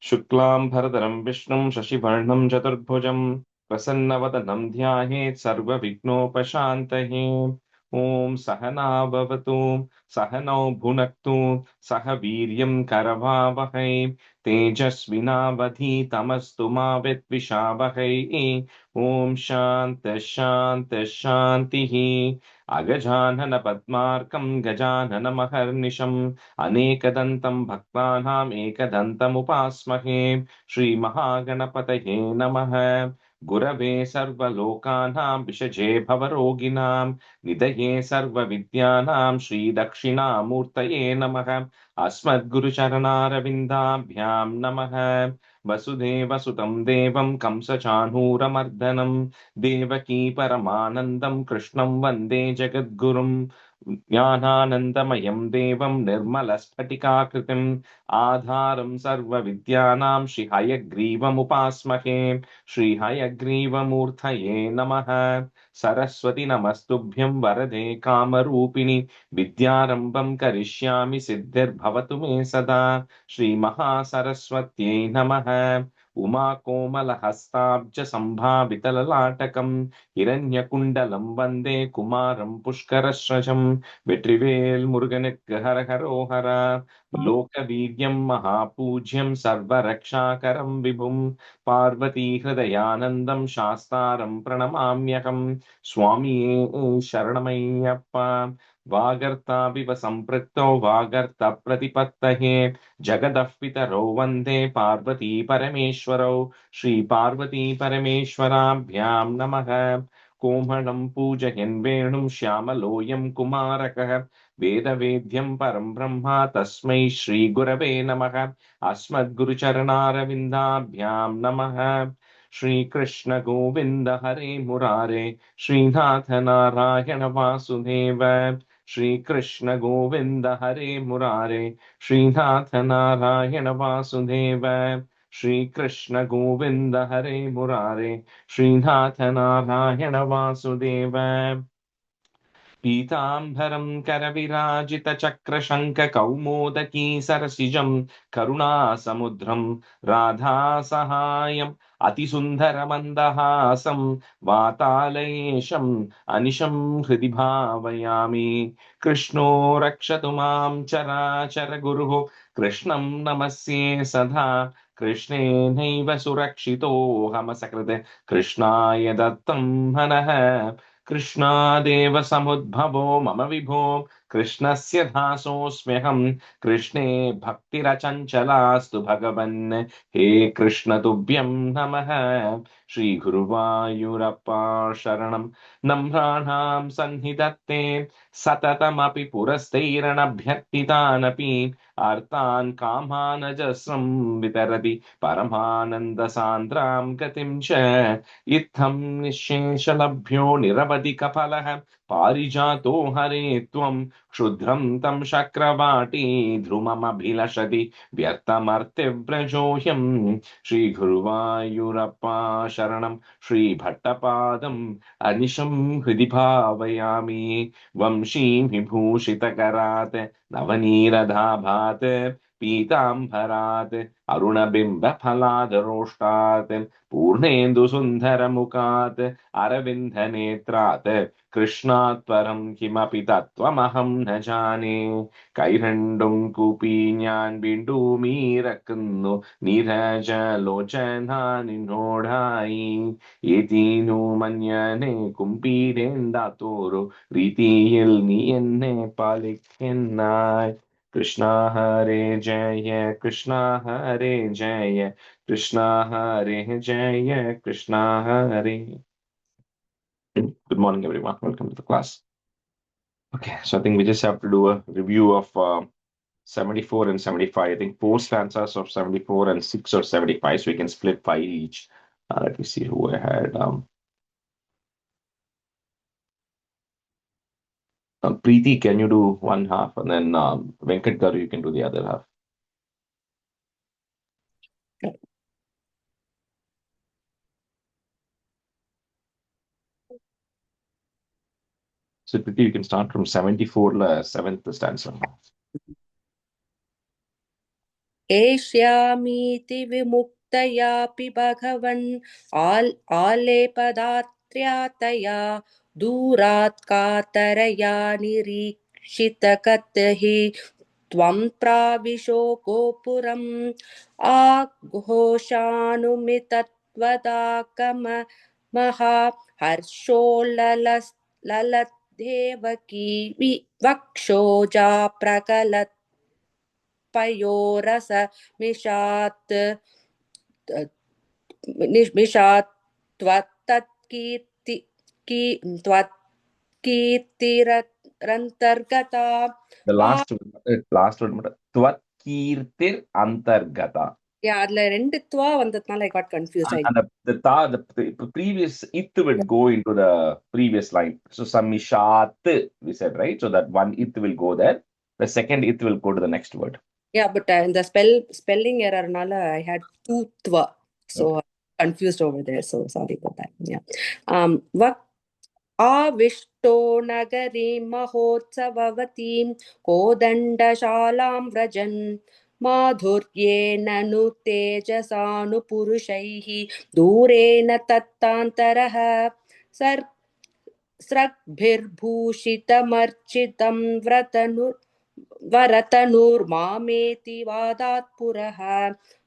शुक्लां भरधरं विष्णुं शशिवर्णं चतुर्भुजं प्रसन्नवदनं ध्यायेत् सर्वविघ्नोपशान्तये। ॐ सहना भवतु सहनौ भुनक्तु सह वीर्यं करवावहै तेजस्विनावधीतमस्तु मा विद्विषावहै। ॐ शान्तिः शान्तिः शान्तिः। अगजानन पद्मार्कं गजाननमहर्निशम् अनेकदन्तं भक्तानाम् एकदन्तमुपास्महे। श्रीमहागणपतये नमः। गुरवे सर्वलोकानां विषजे भवरोगिणां निधये सर्वविद्यानां श्रीदक्षिणामूर्तये नमः। अस्मद्गुरुचरणारविन्दाभ्यां नमः। वसुदेवसुतं देवं कंसचाणूरमर्दनं देवकी परमानन्दं कृष्णं वन्दे जगद्गुरुं। ज्ञानानन्दमयं देवं निर्मलस्फटिकाकृतिम् आधारं सर्वविद्यानां श्रीहयग्रीवमुपास्महे। श्रीहयग्रीवमूर्तये नमः। सरस्वति नमस्तुभ्यं वरदे कामरूपिणि विद्यारम्भं करिष्यामि सिद्धिर्भवतु मे सदा। श्रीमहासरस्वत्यै नमः। उमाकोमलहस्ताब्जसम्भावितललाटकं हिरण्यकुण्डलं वन्दे कुमारं पुष्करश्रजं। வெற்றிவேல் முருகனுக்கு ஹரஹரோஹர. லோகவீர்யம் மகாபூஜ்யம் சர்வரக்ஷாகரம் விபும் பார்வதி ஹிருதயானந்தம் சாஸ்தாரம் பிரணமாம்யகம். சுவாமியே சரணமையப்பா. वागर्ताविव सम्पृक्तौ वागर्त प्रतिपत्तये जगदः पितरौ वन्दे पार्वती परमेश्वरौ। श्रीपार्वती परमेश्वराभ्यां नमः। कोमलं पूजयन् वेणुं श्यामलोऽयं कुमारकः वेदवेद्यं परं ब्रह्म तस्मै श्रीगुरवे नमः। अस्मद्गुरुचरणारविन्दाभ्यां नमः। श्रीकृष्ण गोविन्द हरे मुरारे श्रीनाथ नारायण वासुदेव। श्रीकृष्ण गोविन्द हरे मुरारे श्रीनाथ नारायण वासुदेव। श्रीकृष्ण गोविन्द हरे मुरारे श्रीनाथ नारायण वासुदेव। पीताम्बरं करविराजितचक्रशङ्खकौमोदकी सरसिजं करुणासमुद्रं राधासहायम् अतिसुन्दरमन्दहासं वातालयेशम् अनिशं हृदि भावयामि। कृष्णो रक्षतु मां चराचरगुरुः कृष्णं नमस्ये सदा। कृष्णेनैव सुरक्षितोऽहमसकृत् कृष्णाय दत्तं मनः। कृष्णादेव समुद्भवो मम विभो कृष्णस्य दासोऽस्म्यहम्। कृष्णे भक्तिरचञ्चलास्तु भगवन् हे कृष्ण तुभ्यं नमः। श्रीगुरुवायूरप्पा शरणं नम्राणां सन्निधत्ते सततमपि पुरस्तैरणभ्यर्थितानपि आर्तान् कामानजस्रं वितरति परमानन्दसान्द्रां गतिं च। इत्थं निःशेषलभ्यो निरवधिकफलः पारिजातो हरे त्वं क्षुद्रं तं शक्रवाटी ध्रुवमभिलषति व्यर्थमर्त्यव्रजोऽयं। श्रीगुरुवायूरप्पा शरणं श्रीभट्टपादम् अनिशं हृदि भावयामि। वंशी विभूषितकरात् नवनीरदाभात् पीताम्बरात् अरुणबिम्बफलादरोष्टात् पूर्णेन्दुसुन्दरमुखात् अरविन्दनेत्रात् कृष्णात् परं किमपि तत्त्वमहं न जाने. കൈരണ്ടും കൂപ്പി ഞാൻ വീണ്ടുമീറക്കുന്നു നീരജലോചന നിന്നോടായി. ഏതീനു മഞ്ഞനെ കുമ്പീരേണ്ടാത്തോരു രീതിയിൽ നീ എന്നെ പാലിക്കുന്നായി. കൃഷ്ണ ഹരേ ജയ കൃഷ്ണ ഹരേ Jaya Krishna Hare Jaya Krishna Hare. Good morning, everyone. Welcome to the class. Okay, so I think we just have to do a review of 74 and 75. I think 4 stanzas of 74 and 6 of 75, so we can split 5 each. Let me see who I had. Preeti, can you do one half? And then Venkat Garu, you can do the other half. Okay. So Preeti, you can start from 74, 7th stanza. एष्यामीति विमुक्तयापि भगवन् आलेपदात्र्यातया दूरात् कातरया निरीक्षितकत् हि त्वं प्राविशो गोपुरम् आघोषानुमितत्वदाकमहा हर्षोल्ललदेवकी वक्षोजा प्रकलत् पयोरस मिषात् त्वत्कीर्तिरन्तर्गता The last word, Tvatkirtir Antargata. அதுல 2 துவா வந்ததுனால I got confused. And the previous it will go into the previous line. So Samishat, we said, right? So that one it will go there. The second it will go to the next word. Yeah, but in the spelling error nala I had 2 twa. So confused over there. So sorry about that. Yeah. आविष्टो नगरीं महोत्सववतीं कोदण्डशालां व्रजन् माधुर्येण नु तेजसानुपुरुषैः दूरेण तत्तान्तरः स्रग्भिर्भूषितमर्चितं वरतनुर्मामेति वादात् पुरः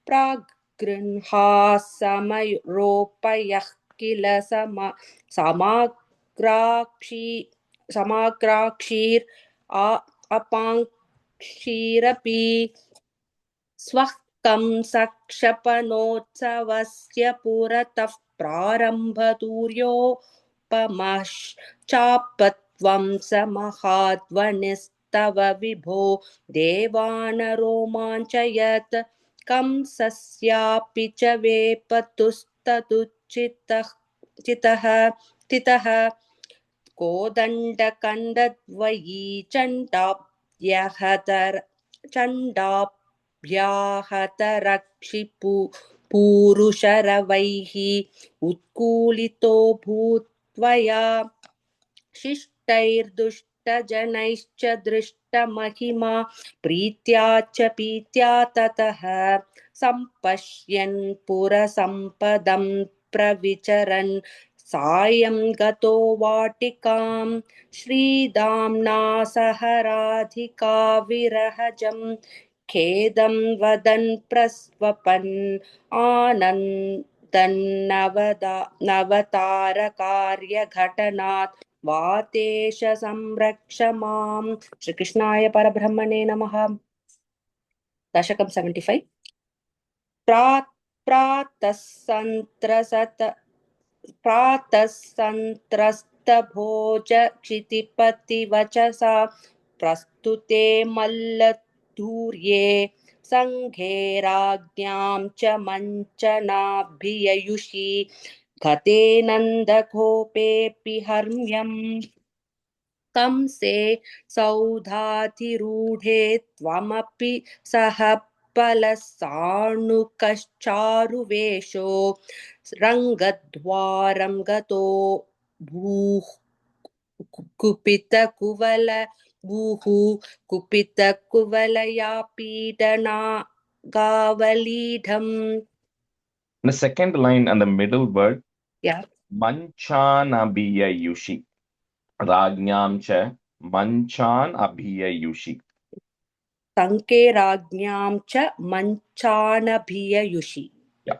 प्रागृह्णासमरोपयः किल समाग्राक्षीर् अपाङ्क्षीरपि स्वः कं सक्षपनोत्सवस्य पुरतः प्रारम्भतूर्योपमश्चापत्वं स महाध्वनिस्तव विभो देवानरोमाञ्चयत् कंसस्यापि च वेपतुस्तदुचितः कोदण्डकण्डद्वयी चण्डाभ्याहतरक्षिपूरुषरवैः उत्कूलितो भूत्वया शिष्टैर्दुष्टजनैश्च दृष्टमहिमा प्रीत्या च पीत्या ततः सम्पश्यन् पुरसम्पदं प्रविचरन् सायं गतो वाटिकां श्रीदाम्ना सह राधिका विरहजं खेदं वदन् प्रस्वपन् आनन्दन्नवतारकार्यघटनात् वातेश संरक्ष मां. श्रीकृष्णाय परब्रह्मणे नमः. दशकं 75. प्रातः सन्त्रस्तभोज क्षितिपतिवचसा प्रस्तुते मल्लधूर्ये सङ्घे राज्ञां च मञ्चनाभिययुषि गते नन्दगोपेऽपि हर्म्यम् कंसे सौधाधिरूढे त्वमपि सह पलसाणुकश्चारुवेषो रङ्गद्वारं गतो भूः कुपितकुवलया पीडना गावलीढम्. The second line and the middle word, yeah, Manchan Abhiyayushi. Rajnyam cha Manchan Abhiyayushi. Sanke Rajnyam cha Manchanabhiyayushi. Yeah.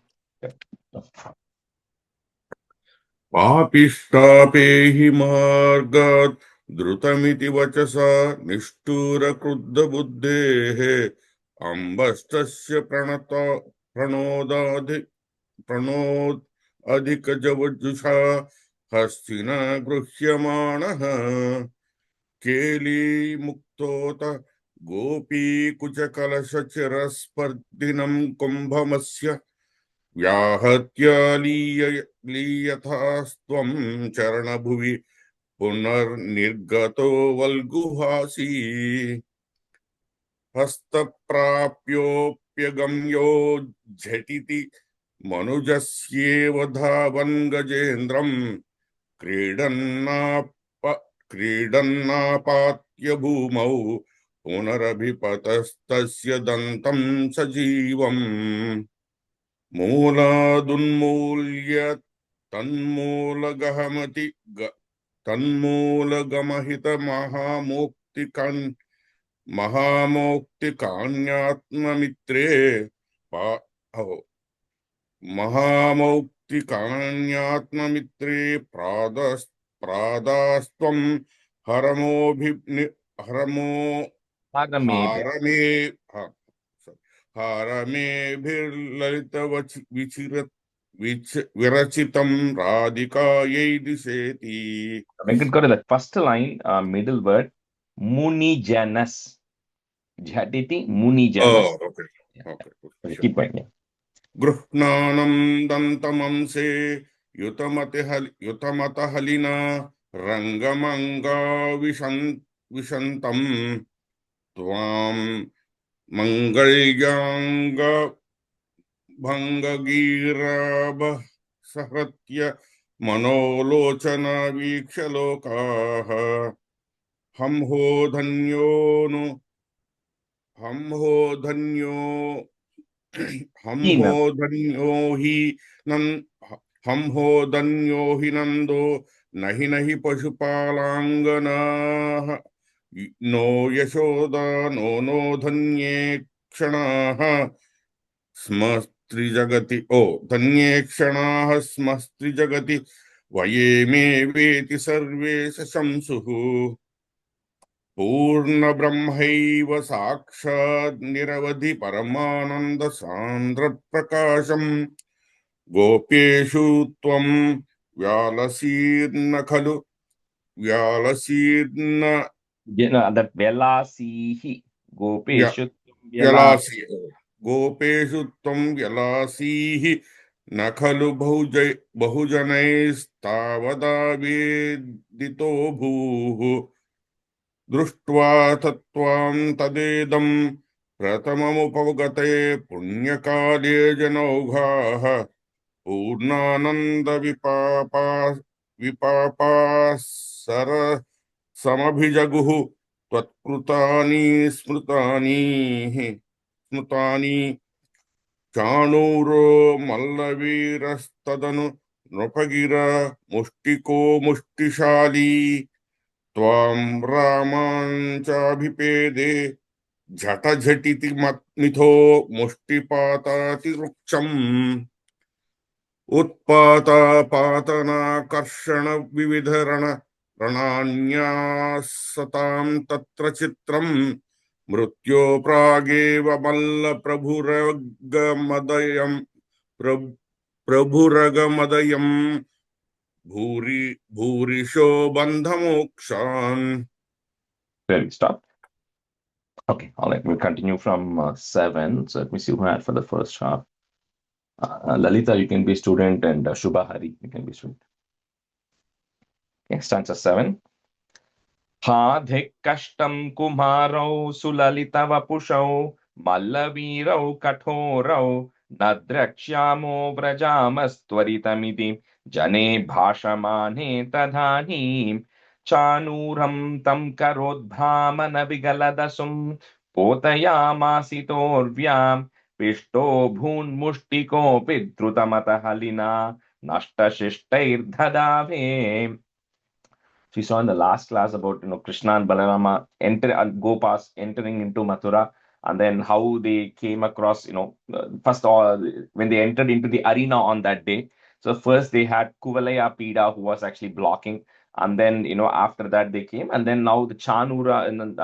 पापिष्टापेहि मार्गात् द्रुतमिति वचसा निष्ठुरक्रुद्धबुद्धेः अम्बस्तस्य प्रणोदाधिकजवजुषा हस्तिना गृह्यमाणः केलीमुक्तोत गोपीकुचकलशचिरस्पर्धिनं कुम्भमस्य व्याहत्य लीयथास्त्वं चरणभुवि पुनर्निर्गतो वल्गुहासी हस्तप्राप्योऽप्यगम्यो झटिति मनुजस्येव धावन् गजेन्द्रं क्रीडन्नापात्य भूमौ पुनरभिपतस्तस्य दन्तं सजीवम् मूलादुन्मूल्य महामौक्तिकान्यात्ममित्रे महामौक्तिकान्यात्ममित्रे प्रादास्त्वं हरमो Maybe. हारमे विरचितं राधिकायै दिशेति. We could go to the first line, middle word, Munijanus. Jhatiti Munijanus. Oh, okay. Okay. Keep going. Yeah. गृह्णानं दन्तमंसे युतमतहलिना रङ्गमङ्गाविशन्तं त्वां मङ्गल्यांगभङ्गगीराभसहत्य मनोलोचन वीक्ष्य लोकाः हम हो धन्यो हि नंदो नहि पशुपालांगनाः नो यशोदा नो धन्ये क्षणाः स्मस्त्रिजगति धन्ये क्षणाः स्मस्त्रिजगति वयेमे वेति सर्वे शंसुः पूर्ण ब्रह्मैव साक्षात् निरवधि परमानंद सांद्र प्रकाशम गोप्येषु त्वं व्यालसीर्न खलु व्यालसीर्न That Velasihi Gopeshu व्यलासी गोपेषु त्वं व्यलासीः न खलु बहुजनैस्तावदा वेदितो भूः दृष्ट्वा तत्त्वां तदेदं प्रथममुपगते पुण्यकाले जनौघाः पूर्णानन्दविपापासर समभिजगुः त्वत्कृतानि स्मृतानि चाणूरो मल्लवीरस्तदनु नृपगिर मुष्टिको मुष्टिशाली त्वां रामाञ्चाभिपेदे झटझटिति मिथो मुष्टिपातातिरुक्षम् उत्पातापातनाकर्षण विविधरण रणान्यासतां तत्र चित्रम् मृत्यो प्रागेव प्रभुरगमदयम् भूरिशो बन्धमोक्षान्. Where we stop? Okay, all right. We'll continue from 7. So let me see who had for the first half. Lalita, you can be student, and Shubha Hari, you can be student. Okay, stanza 7. Hadhik kashtam kumarau sulalita vapushau mallavirau kathorau nadrakshamo vrajamastwaritamiti jane bhashamane tadhani chanuram tam karodbhamana vigaladasum potayamasitorvyam pishto bhun mushtiko pidrutamata halina nashtashishtair. So we saw in the last class about Krishna and Balarama Gopas entering into Mathura, and then how they came across first all when they entered into the arena on that day. So first they had Kuvalaya Pida who was actually blocking, and then after that they came, and then now the Chanura and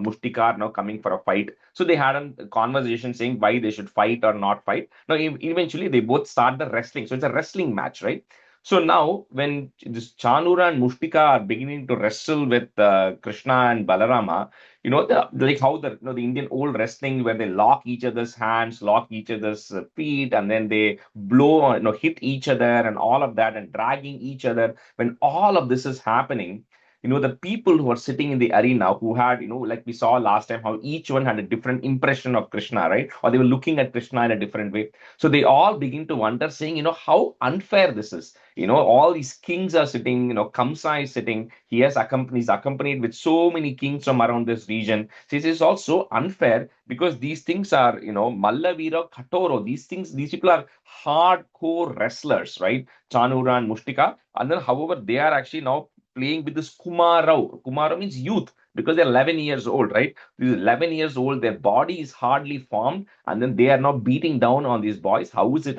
Mushtika are now coming for a fight. So they had a conversation saying why they should fight or not fight. Now eventually they both start the wrestling. So it's a wrestling match, right? So now, when this Chanura and Mushtika are beginning to wrestle with Krishna and Balarama, like how the Indian old wrestling where they lock each other's hands, lock each other's feet, and then they blow, hit each other and all of that, and dragging each other. When all of this is happening, the people who are sitting in the arena who had, like we saw last time, how each one had a different impression of Krishna, right? Or they were looking at Krishna in a different way. So they all begin to wonder, saying, how unfair this is. All these kings are sitting, Kamsa is sitting, he's accompanied with so many kings from around this region. So this is also unfair because these things are, Mallavira, Katoro, these people are hardcore wrestlers, right? Chanura and Mushtika. And then, however, they are actually now playing with this Kumarau. Kumarau means youth because they're 11 years old, right? These 11 years old, their body is hardly formed, and then they are now beating down on these boys. How is it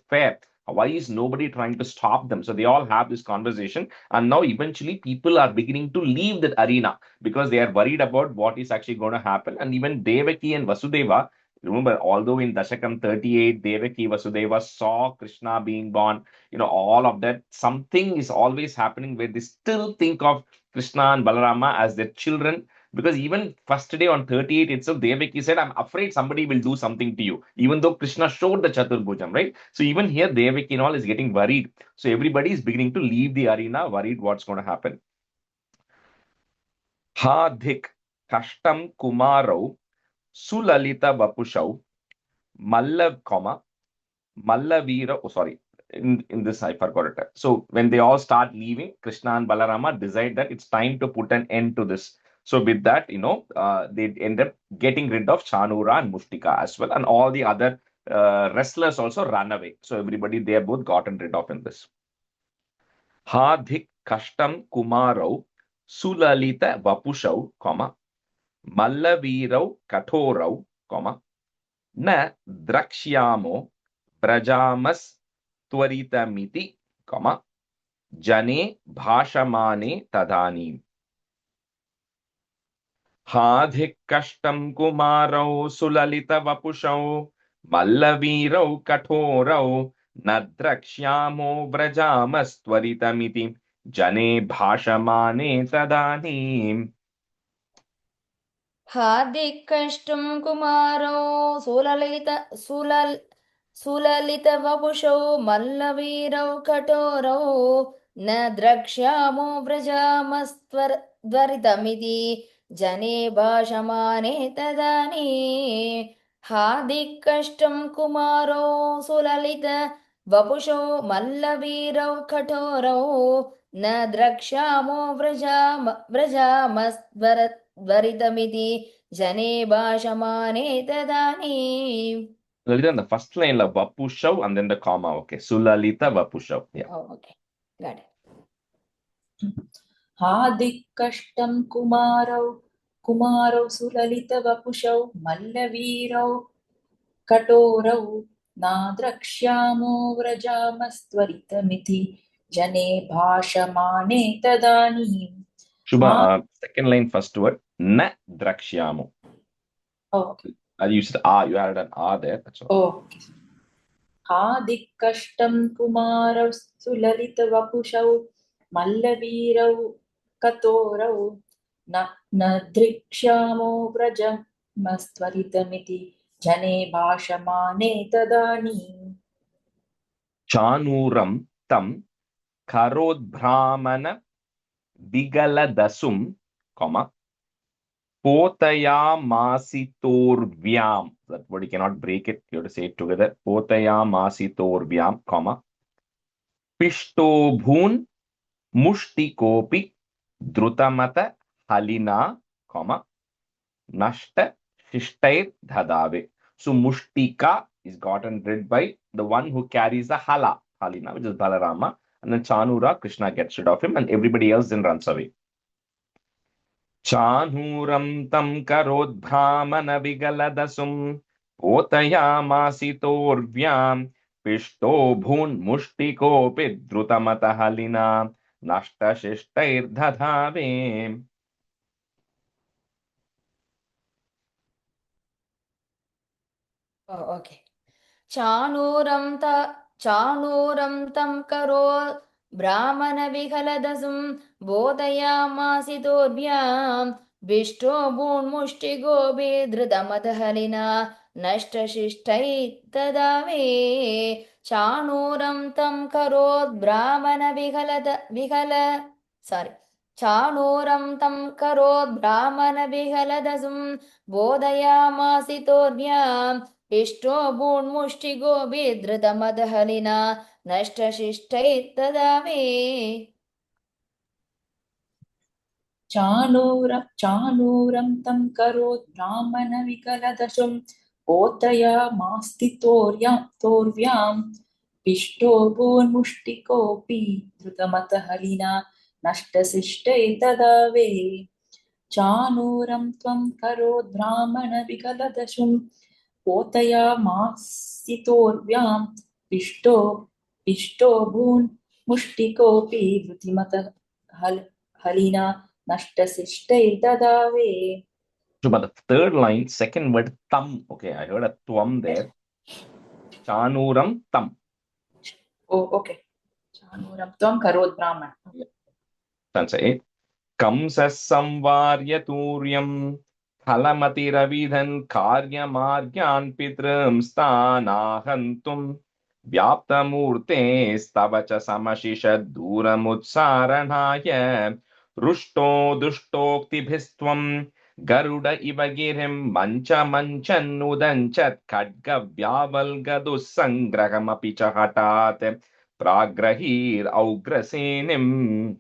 fair? Why is nobody trying to stop them? So they all have this conversation, and now eventually people are beginning to leave that arena because they are worried about what is actually going to happen. And even Devaki and Vasudeva, remember, although in Dasakam 38, Devaki Vasudeva saw Krishna being born, all of that, something is always happening where they still think of Krishna and Balarama as their children. Because even first day on 38 itself, Devaki said, I'm afraid somebody will do something to you, even though Krishna showed the Chaturbhujam, right? So even here, Devaki and all is getting worried. So everybody is beginning to leave the arena, worried what's going to happen. Hadhik Kashtam Kumarau Sulalita Vapushau Mallavira. Oh, sorry. In this, I forgot it. So when they all start leaving, Krishna and Balarama decide that it's time to put an end to this. So with that, they end up getting rid of Chanura and Mushtika as well, and all the other wrestlers also run away. So everybody, they are both gotten rid of in this. Hadhik Kashtam Kumarau Sulalita Vapushau, Mallavirau Kathorau, Na Drakshyamo Brajamas Twaritamiti, Jane Bhashamane Tadani. Hadhik Kashtam Kumarau Sulalita Vapushau Mallavirau Kathorau Nadrakshyamo Brajamas Twaritamiti Jane Bhashamane Tadani. Hadhik Kashtam Kumarau Sulalita Vapusho Mallavirau Katorau Nadrakshamo Brajamastvaritamiti Jane Bhashamane Tadani. Hadhik Kashtam Kumarau Sulalita Vapusho Mallavirau Katorau Nadrakshamo Brajamastvaritamiti Jane Bhashamane Tadani. Lalita, in the first line, la Vapushav and then the comma. Okay. Sulalita Vapushav. Yeah. Oh, okay. Got it. Hadhik Kashtam Kumarau Sulalita Vapushau Mallavirau Katorau Nadrakshyamo Vrajamastwaritamiti Jane Bhashamane Tadani. Shubha, second line, first word, Na Drakshyamo. Oh, okay. You said you added an there. That's all. Oh, okay. Hadhik Kashtam Kumarau Sulalita Vapushau Mallavirau Katorau Nadrikshamo Vrajamastwaritamiti Jane Bhashamane Tadani. Chanuram tam karodbrahmana vigaladasum, potayamasitorvyam. That word you cannot break it. You have to say it together. Potayamasitorvyam, pishtobhun mushtikopi drutamata halina, nashta shishtair dhadave. So Mushtika is gotten rid by the one who carries the Halina, which is Balarama, and then Chanura, Krishna gets rid of him, and everybody else then runs away. Chanuram tam karod brahmana vigaladasum potayamasitorvyam pishto bhun mushtiko pidrutamata halina nashta shishtair dhadave. Oh, okay. Chanuram tam karo Brahmana Vihaladasum Bodhayamasitorvyam Vishto Bun Mushti Gobi Dhridamadhalina Nashta Shishtai Tadave. Chanuram tam karo Brahmana चाणूरं तं करोद् ब्राह्मणविहलदसुं बोधयामासितोर्व्यां पिष्टो भून्मुष्टिगोभिधृतमदहलिना नष्टशिष्टैस्तदा मे चाणूरं तं करोत् ब्राह्मणविकलदशुं पोतयामास्तितोर्व्यां पिष्टो भून्मुष्टिकोऽपि धृतमतहलिना नष्टशिष्टैतदा वे चाणूरं त्वं करोत् ब्राह्मणविकलदशुं पोतयामास्तितोर्व्यां पिष्टो भून्मुष्टिकोऽपि हलिना नष्टशिष्टैर्ददा वे. So, but the third line, second word, tam. Okay, I heard a twam there. Chanuram tam. Oh, okay. Chanuram tvam karod brahman. Stanza 8. Kamsa samvarya turyam Thalamati karyamaryan pitram stanahantum Vyaptamurte stavacha samashisha duramutsaranaya Rushto dushtoktibhistvam Garuda ivagirim mancha manchanudanchat Khadga vyavalgadussangrahamapi chahatat Pragrahir augrasenim.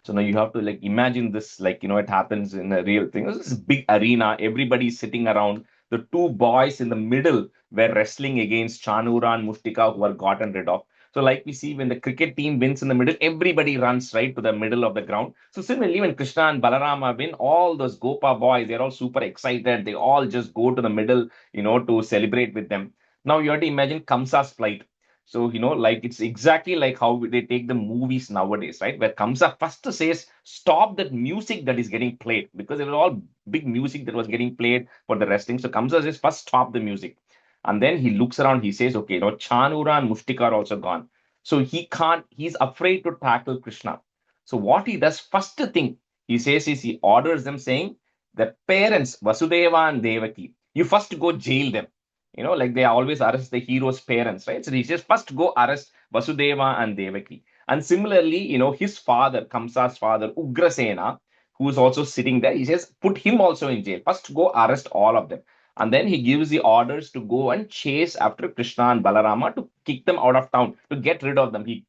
So now you have to like imagine this, like, it happens in a real thing. This is big arena, everybody's sitting around. The two boys in the middle were wrestling against Chanura and Mushtika, who were gotten rid of. So, like we see when the cricket team wins in the middle, everybody runs right to the middle of the ground. So, similarly, when Krishna and Balarama win, all those Gopa boys, they're all super excited. They all just go to the middle, to celebrate with them. Now, you have to imagine Kamsa's plight. So, like it's exactly like how they take the movies nowadays, right? Where Kamsa first says, stop that music that is getting played, because it was all big music that was getting played for the wrestling. So Kamsa says, first stop the music. And then he looks around, he says, okay, Chanura and Mushtika are also gone. So he's afraid to tackle Krishna. So what he does, first thing he says is he orders them saying, the parents, Vasudeva and Devaki, you first go jail them. Like they always arrest the hero's parents, right? So he says, first go arrest Vasudeva and Devaki. And similarly, his father, Kamsa's father, Ugrasena, who is also sitting there, he says, put him also in jail. First go arrest all of them. And then he gives the orders to go and chase after Krishna and Balarama to kick them out of town, to get rid of them. He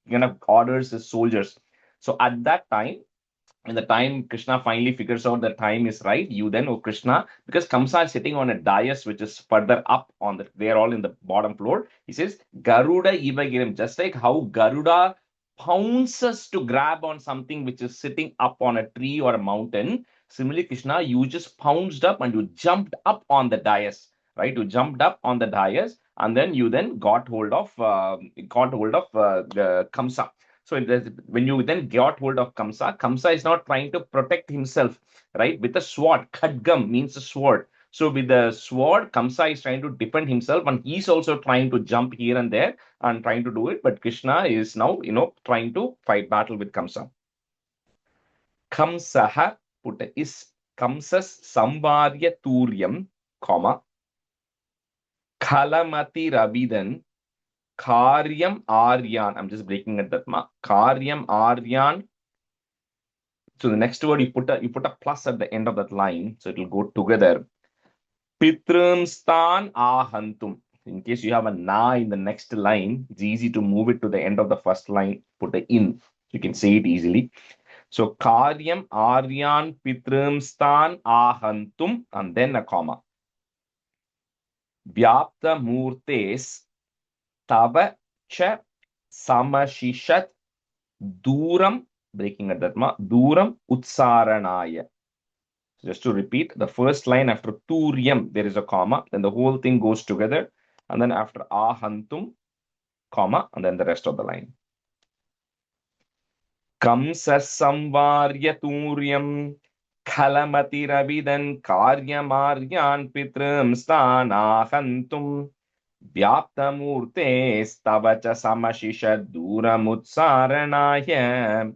orders his soldiers. So at that time, when the time Krishna finally figures out the time is right, you then, oh Krishna, because Kamsa is sitting on a dais which is further up they're all in the bottom floor. He says, Garuda Ivagirim, just like how Garuda pounces to grab on something which is sitting up on a tree or a mountain. Similarly, Krishna, you just pounced up and you jumped up on the dais, right? You jumped up on the dais and then you then got hold of the Kamsa. So when you then got hold of Kamsa, Kamsa is not trying to protect himself, right? With a sword. Khadgam means a sword. So with the sword, Kamsa is trying to defend himself, and he's also trying to jump here and there and trying to do it. But Krishna is now, trying to fight battle with Kamsa. Kamsaha put is Kamsas Samvarya Turyam, comma, Khalamati Rabidan, Karyam Aryan. I'm just breaking at that. Karyam Aryan. So the next word you put a plus at the end of that line, so it will go together. Pitrum Stan Ahantum. In case you have a na in the next line, it's easy to move it to the end of the first line. Put a in. You can say it easily. So Karyam Aryan Pitrum Stan Ahantum, and then a comma. Vyapta Murtes Tava cha samashishat duram, breaking at that duram utsaranaya. So just to repeat, the first line after turyam, there is a comma, then the whole thing goes together, and then after ahantum, comma, and then the rest of the line. Kamsa samvarya turyam khalamati ravidan karyamaryan pitram stanahantum Vyaptamurte stavacha samashisha duramutsaranaya.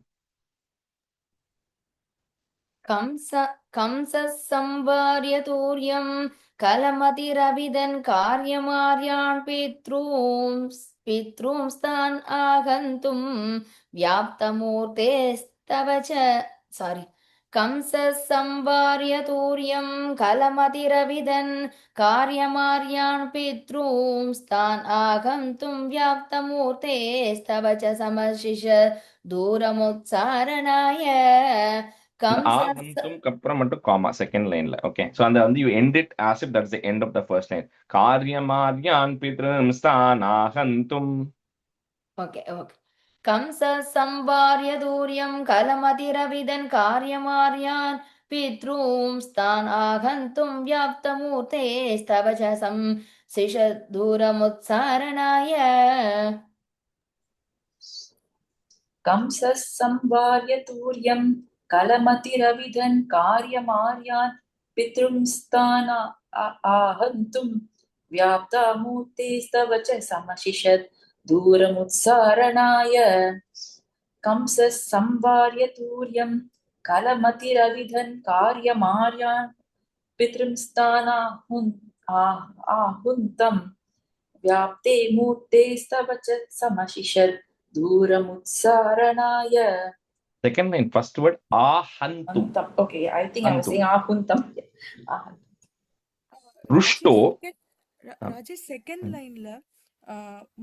Kamsa samvarya turyam kalamatiraviden karyamaryan pitrum stan agantum vyaptamurte stavacha sorry. Kamsa samvarya turyam kalamatiraviden karyamaryan pitrum stan agantum vyaptamurte stavacha samashisha duramutsaranaya. Kamsa Agantum kapram into comma, second line. Okay. So, and you end it as if that's the end of the first line. Karyamaryan pitrum stan agantum. okay, okay. Kamsa samvarya duryam kalamatiraviden karyamaryan pitrum stan agantum vyaptamurte stavacha samsisha duramutsaranaya. Kamsas samvarya turyam kalamatiraviden karyamaryan pitrum stana ahantum vyapta murte stavacha samashishat duramutsaranaya. Kamsas samvarya turyam kalamatiraviden karyamaryan pitrum stana ahuntam vyapte murte stavacha samashishat Duramutsaranaya. Second line, first word, ahantum. Antam. Okay, I think I was saying ahuntam. Ahantum. Rushto. Rajesh second lineல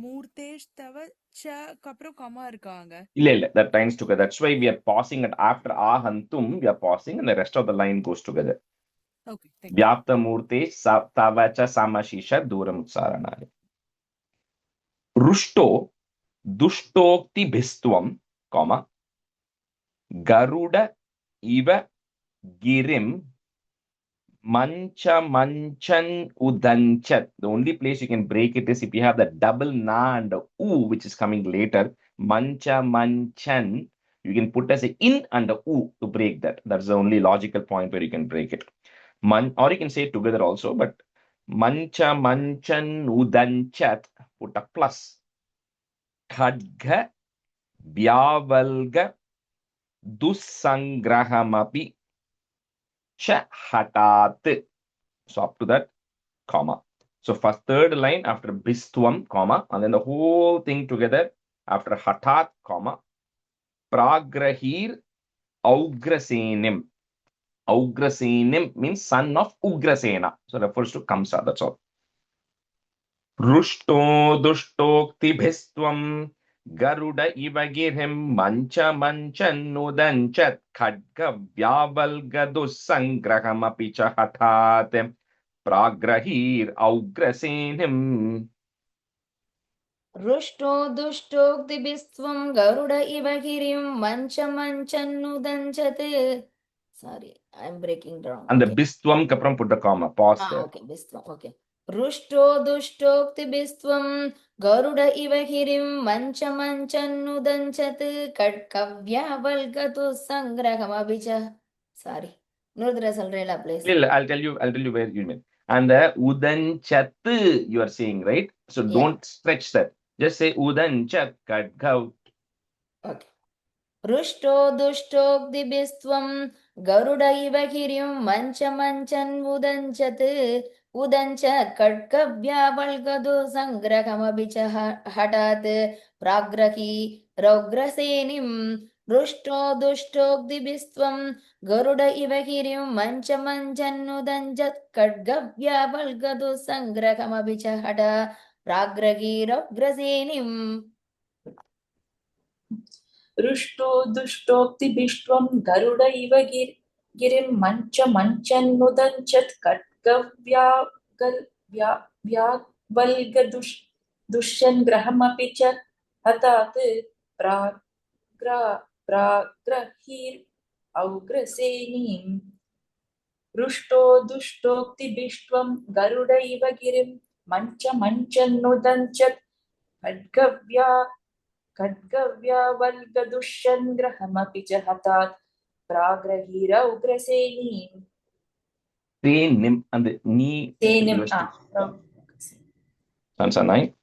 மூர்த்தேஷ் தவ ச அப்புறம் comma இருக்காங்க. Illa, that lines together. That's why we are pausing it after ahantum. We are pausing, and the rest of the line goes together. Okay, thank you. Vyapta murte tavacha samashisha duramutsaranaya. Rushto dushtokti bhistvam, comma, garuda iva girim mancha manchan udanchat. The only place you can break it is if you have the double na and the u, which is coming later. Mancha manchan, you can put as a in and a u to break that. That's the only logical point where you can break it. Or you can say it together also, but mancha manchan udanchat, put a plus. Khadga vyavalga dussangrahamapi cha hatat. So up to that, comma. So first third line after bistvam, comma, and then the whole thing together after hatat, comma. Pragrahir augrasenim. Augrasenim means son of Ugrasena. So refers to Kamsa, that's all. Rushto dushtokti bhistvam garuda ivagirhim mancha manchan nudanchat khadga vyavalga dussangrahamapi cha hatat pragrahir augrasenim. Rushto duštokti bistvam garuda iva girim mancha manchannudanchate. Sorry, I'm breaking down. And the Okay. bistvam kapram put the comma, pause there. Okay, bistvam. Okay. Rushto duštokti bistvam garuda iva girim mancha manchannudanchate kadkavya valgatu sangrahamabicha. Sorry. Nurdra salrela please. I'll tell you where you mean. And the udanchat you are saying, right? So Yeah. don't stretch that. Just say udanchat kadgav. Okay. Rushto duštokti bistvam garuda iva girim mancha manchan udanchat kadkavya valgadu sangrahamabicha hatat pragrahi raugrasenim. Rushto duštokti bistvam garuda iva girim mancha manchan udanchat kadkavya valgadu sangrahamabicha hatat pragrahi raugrasenim. Rushto duštokti bistvam garuda iva girim mancha manchanudanchat katkavya valga dushan grahamapi cha hatat pragrahir augrasenim. Rushto duštokti bistvam garuda iva girim mancha manchanudanchat खड्गव्या वल्गदुष्यन् ग्रहमपि च हतात् प्राग्रहीरौ ग्रसेनीम्. Senim and the ni. Senim. Answer 9.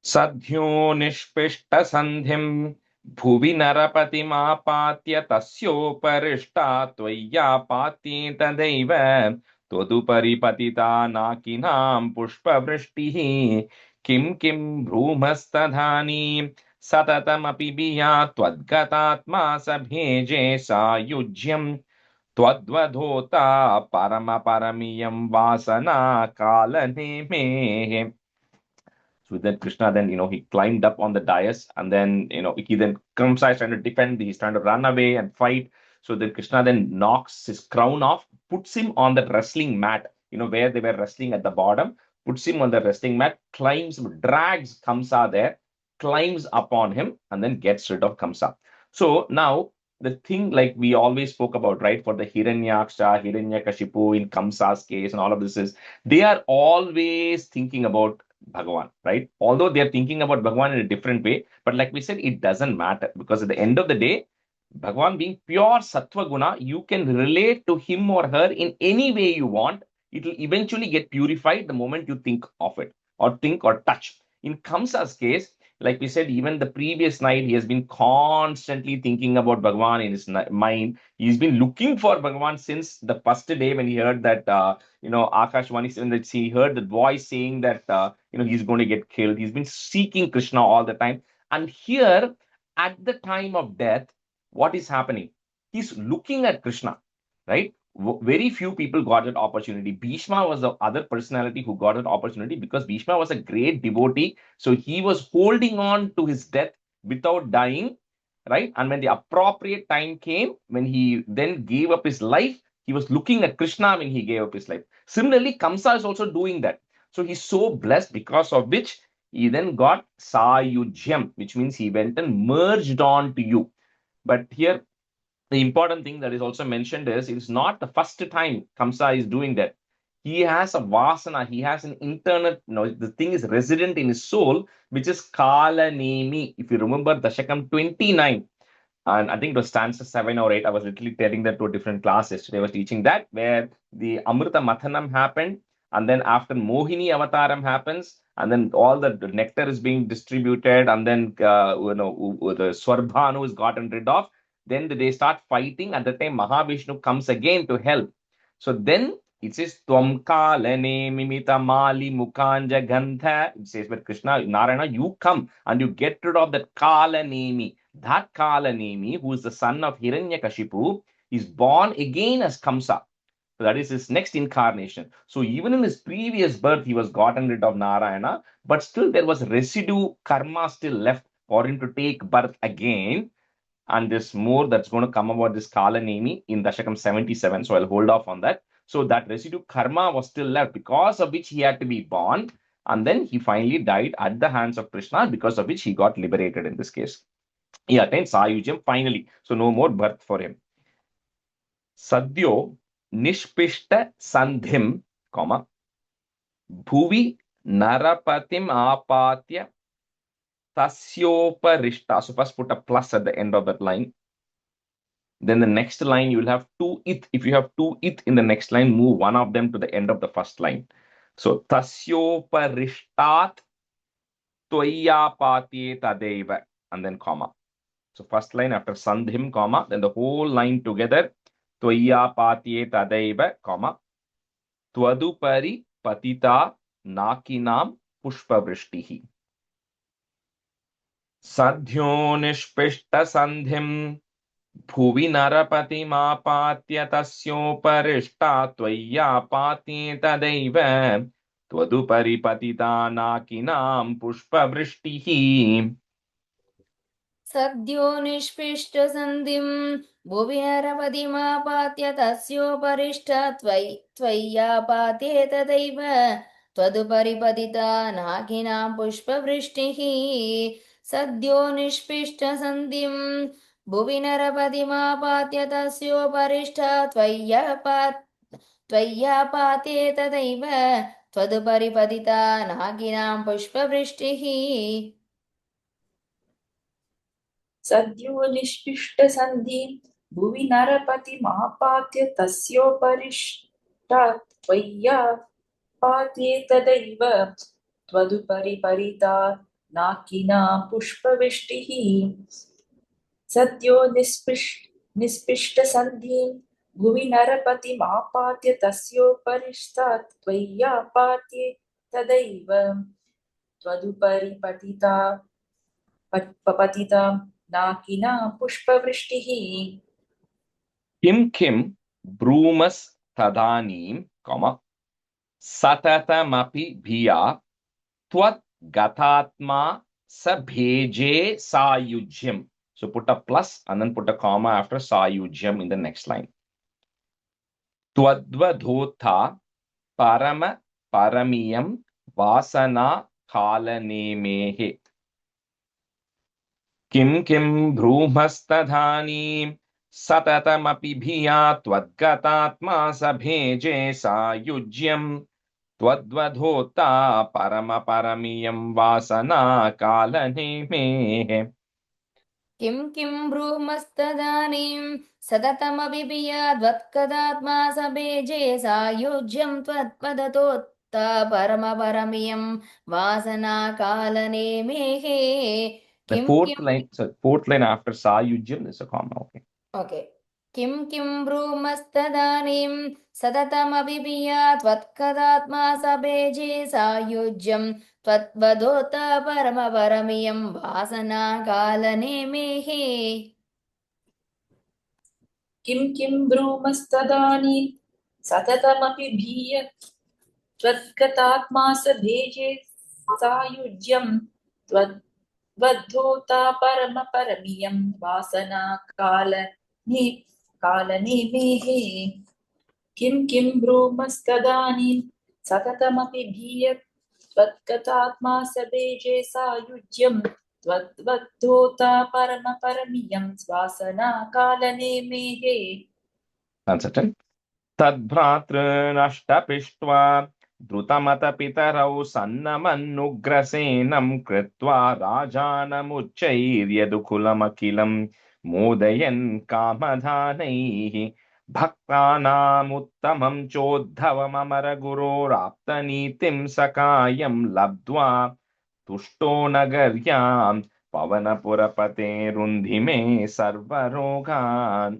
Sadhyo nishpishta sandhim bhuvi narapatimapatya tasyoparishta tvaya pati tadaiva todupari patita nakinam pushpa vrishtihi kim kim bhrumastadhani Satatamopi biya twadgatatma sabheje sayujyam Twadvadhota paramaparamiyam vasana kalaneme. So then Krishna then, he climbed up on the dais, and then, he then Kamsa is trying to defend, he's trying to run away and fight. So then Krishna then knocks his crown off, puts him on the wrestling mat, where they were wrestling at the bottom, puts him on the wrestling mat, climbs, drags Kamsa there, climbs upon him, and then gets rid of Kamsa. So now the thing like we always spoke about, right, for the Hiranyaksha, Hiranyakashipu in Kamsa's case, and all of this is they are always thinking about Bhagavan, right? Although they are thinking about Bhagavan in a different way, but like we said, it doesn't matter because at the end of the day, Bhagavan being pure Sattva Guna, you can relate to him or her in any way you want. It will eventually get purified the moment you think of it or think or touch. In Kamsa's case, like we said, even the previous night, he has been constantly thinking about Bhagavan in his mind. He's been looking for Bhagavan since the first day when he heard that, Akashvani, when he heard the voice saying that, he's going to get killed. He's been seeking Krishna all the time. And here, at the time of death, what is happening? He's looking at Krishna, right? Very few people got that opportunity. Bhishma was the other personality who got that opportunity because Bhishma was a great devotee. So he was holding on to his death without dying, right? And when the appropriate time came, when he then gave up his life, he was looking at Krishna when he gave up his life. Similarly, Kamsa is also doing that. So he's so blessed because of which he then got Sayujyam, which means he went and merged on to you. But here, the important thing that is also mentioned is it's not the first time Kamsa is doing that. He has a vasana, he has an internal, the thing is resident in his soul, which is Kala Nemi. If you remember Dashakam 29, and I think it was stanza 7 or 8, I was literally telling that to a different class yesterday. I was teaching that where the Amrita Mathanam happened, and then after Mohini Avataram happens, and then all the nectar is being distributed, and then the Swarbhanu is gotten rid of. Then they start fighting. At the time, Mahavishnu comes again to help. So then it says, Tvam kalane mimita mali mukanja gantha. It says, but Krishna, Narayana, you come and you get rid of that kalanemi. That kalanemi, who is the son of Hiranyakashipu, is born again as Kamsa. So that is his next incarnation. So even in his previous birth, he was gotten rid of Narayana, but still there was residue karma still left for him to take birth again. And there's more that's going to come about this Kala Nemi in Dashakam 77. So I'll hold off on that. So that residue karma was still left, because of which he had to be born. And then he finally died at the hands of Krishna, because of which he got liberated in this case. He attained Sayujyam finally. So no more birth for him. Sadhyo Nishpishta Sandhim, Bhuvi Narapatim Apatya Tasyoparishta. So first put a plus at the end of that line. Then the next line, you will have two ith. If you have two ith in the next line, move one of them to the end of the first line. So tasyoparishtat tvayapatye tadeva, and then comma. So first line after sandhim, comma, then the whole line together, tvayapatye tadeva, comma, twadupari patita nakinam pushpavrishtihi. Sadhyo nishpishta sandhim Bhuvi narapatimaapatya tasyoparishta tvayapatye tadaiva twadupari patita nakinam pushpavrishtihi. Sadhyo nishpishta sandhim bhuvi narapatimaapatya tasyoparishta tvayapatye tadaiva twadupari patita nakinam pushpavrishtih. Sadhyo nishpishta sandhim Bhuvi narapatimaapatya tasyoparishta tvayapatye tadaiva twadupari patita naginam pushpavrishtihi. Sadhyo nishpishta sandhi bhuvi narapati mahapatya tasyoparishta tvayapatye tadaiva twadupari parita nakina pushpavishtihi. Sadhyo nispishta sandhi bhuvi narapati mahapatya tasyoparishta tvayapatye tadaiva twadupari patita पतिता नाकिना पुष्पवृष्टिः Kim kim brumas tadanim, comma, satatamapi bhiya tvat gatatma sabheje sayujyam. So put a plus and then put a comma after sayujyam in the next line. Twadvadhota parama paramiyam vasana kalanemehe. Kim kim brumastadhanim satatamapi bhiya twadgatatma sabheje sayujyam twadvadhota paramaparamiyam vasana kalanemehe. किं किं भ्रूमस्तदानीं सततमभिभियाद्वत्कदात्मा सभेजे सायुज्यं त्वत्पदतोत्ता परमपरमियं वासनाकालनेमेः The किं fourth line after sayujyam is a comma. Okay. Okay किं किं भ्रूमस्तदानीं सततमभिभियात्वत्कदात्मा सभेजे सायुज्यं त्वद्वदोत परमपरमियं वासनाकालनेमेः किं ब्रूमस्तदानीं सततमपि भीय त्वद्गतात्मा स भेजे सायुज्यं त्वद्वद्धोता परमपरमियं वासना कालनेमेः किं ब्रूमस्तदानीं सततमपि भीय त्वद्गतात्मा स भेजे सायुज्यं त्वद्वद्धोता परमपरमियं वासना कालनेमेः Uncertain. तद्भ्रातॄनष्टपिष्ट्वा द्रुतमतपितरौ सन्नमन्नुग्रसेनं कृत्वा राजानमुच्चैर्यदुकुलमखिलं मोदयन् कामधानैः भक्तानामुत्तमं चोद्धवममरगुरोराप्तनीतिं सकायं लब्ध्वा तुष्टो नगर्यां पवनपुरपतेरुन्धिमे सर्वरोगान्.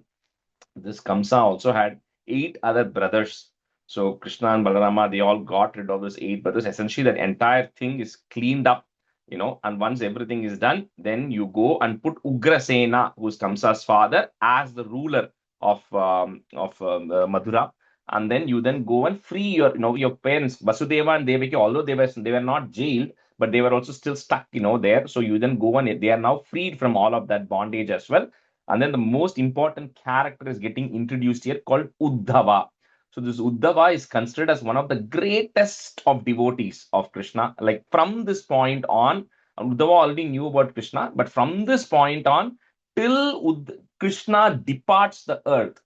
This Kamsa also had 8 other brothers. So Krishna and Balarama, they all got rid of those 8 brothers. Essentially, that entire thing is cleaned up, and once everything is done, then you go and put Ugrasena, who's Kamsa's father, as the ruler of Madhura. And then you then go and free your parents, Vasudeva and Devaki, although they were not jailed, but they were also still stuck, there. So you then go and they are now freed from all of that bondage as well. And then the most important character is getting introduced here called Uddhava. So this Uddhava is considered as one of the greatest of devotees of Krishna. Like from this point on, Uddhava already knew about Krishna, but from this point on, till Krishna departs the earth,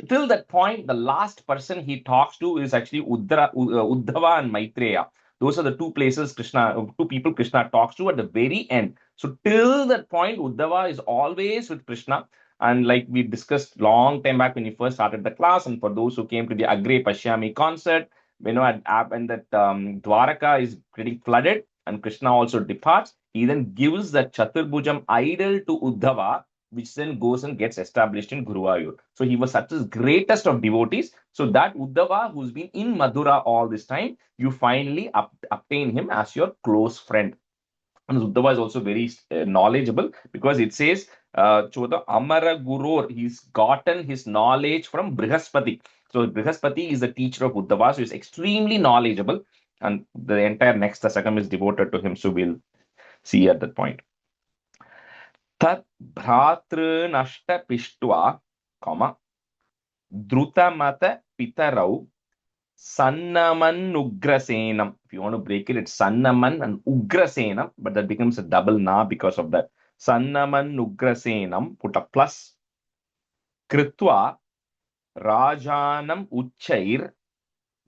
till that point, the last person he talks to is actually Uddhava and Maitreya. Those are the two people Krishna talks to at the very end. So till that point, Uddhava is always with Krishna. And like we discussed long time back when you first started the class, and for those who came to the Agre Pashyami concert, when that Dwaraka is getting flooded and Krishna also departs, he then gives that Chaturbhujam idol to Uddhava, which then goes and gets established in Guruvayur. So he was such as greatest of devotees. So that Uddhava, who's been in Madhura all this time, you finally obtain him as your close friend. And Uddhava is also very knowledgeable, because it says, Choda Amara Gurur, he's gotten his knowledge from Brihaspati. So Brihaspati is the teacher of Uddhava, so he's extremely knowledgeable. And the entire next Dasakam is devoted to him. So we'll see at that point. Tat bhratru pishtva, drutamata pitarau sannaman ugrasenam. If you want to break it, it's sannaman and ugrasenam, but that becomes a double na because of that. Sannaman ugrasenam, put a plus. Kritva rajanam uchair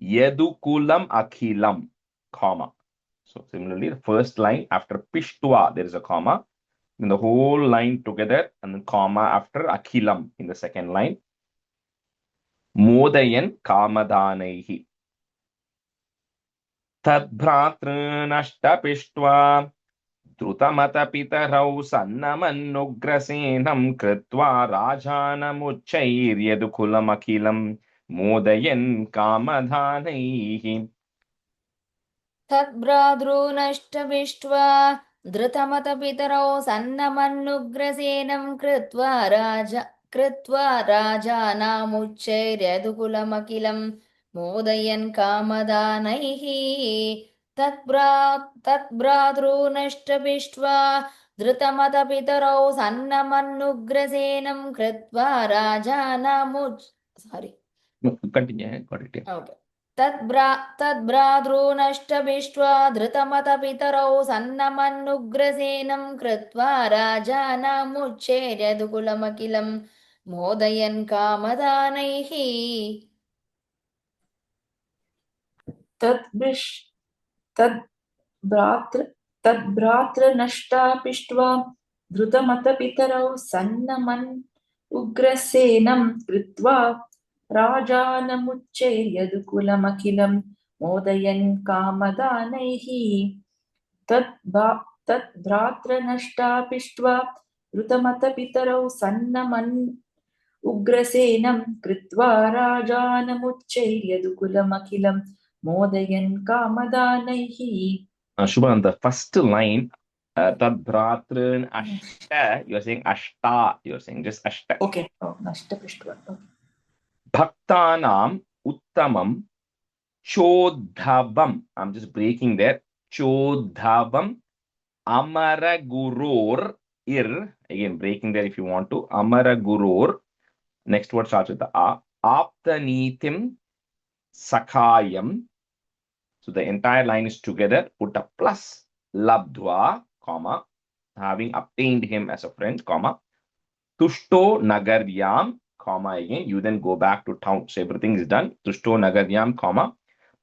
yadukulam akhilam, comma. So similarly, the first line after pishtva, there is a comma. In the whole line together, and then comma after akhilam in the second line. Modayan kamadhanaihi. Tadbhratrunashtapishtva drutamata pitarau sannamannugrasenam kritva rajanamuchairyadukhulam akhilam modayan kamadhanaihi. तद्भ्रातॄनष्टविष्ट्वा धृतमतपितरौ सन्नमन्नुग्रसेनं कृत्वा राजानामुच्चैर्यदुकुलमखिलं मोदयन् कामदानैः तद्भ्रातॄनष्टपिष्ट्वा धृतमतपितरौ सन्नमन्नुग्रसेनं कृत्वा sorry. Continue. Got it. Yeah. Okay. तद्भ्रातॄनष्टभिष्ट्वा धृतमतपितरौ सन्नमन्नुग्रसेनं कृत्वा राजानामुच्चैर्यदुकुलमखिलं मोदयन् कामदानैः तद्भ्रातृनष्टापिष्ट्वा धृतमतपितरौ सन्नमन् उग्रसेनं कृत्वा राजानमुच्चैर्यदुकुलमखिलं मोदयन् कामदानैः तद्भ्रातृनष्टापिष्ट्वा धृतमतपितरौ सन्नमन् उग्रसेनं कृत्वा राजानमुच्चैर्यदुकुलमखिलं मोदयन् कामदानैः. Shubham, the first line, tad bhratran ashta, you're saying ashta, you're saying just ashta. Okay. Oh, nashtapishtva. Okay. Bhaktanam uttamam chodhavam. I'm just breaking there. Chodhavam amara guror ir. Again, breaking there if you want to. Amara guror. Next word starts with the a. Aptanitim sakayam. So the entire line is together. Put a plus. Labdva, comma, having obtained him as a friend, comma. Tushto nagaryam, comma again. You then go back to town. So everything is done. Tushto nagaryam, comma.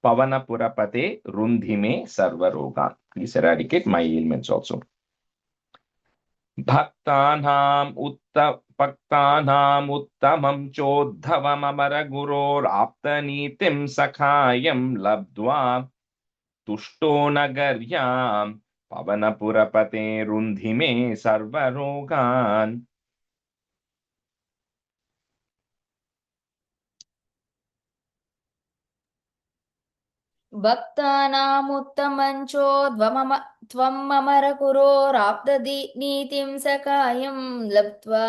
Pavana purapate rundhime sarvarogan. Please eradicate my ailments also. Bhaktanam uttamam chodhavam amara guror aptanitim sakhayam labdva tushto nagaryam pavana purapate rundhime sarvarogan. भक्तानामुत्तमञ्चोद्वममरकुरोराप्तनीतिं सकायं लब्ध्वा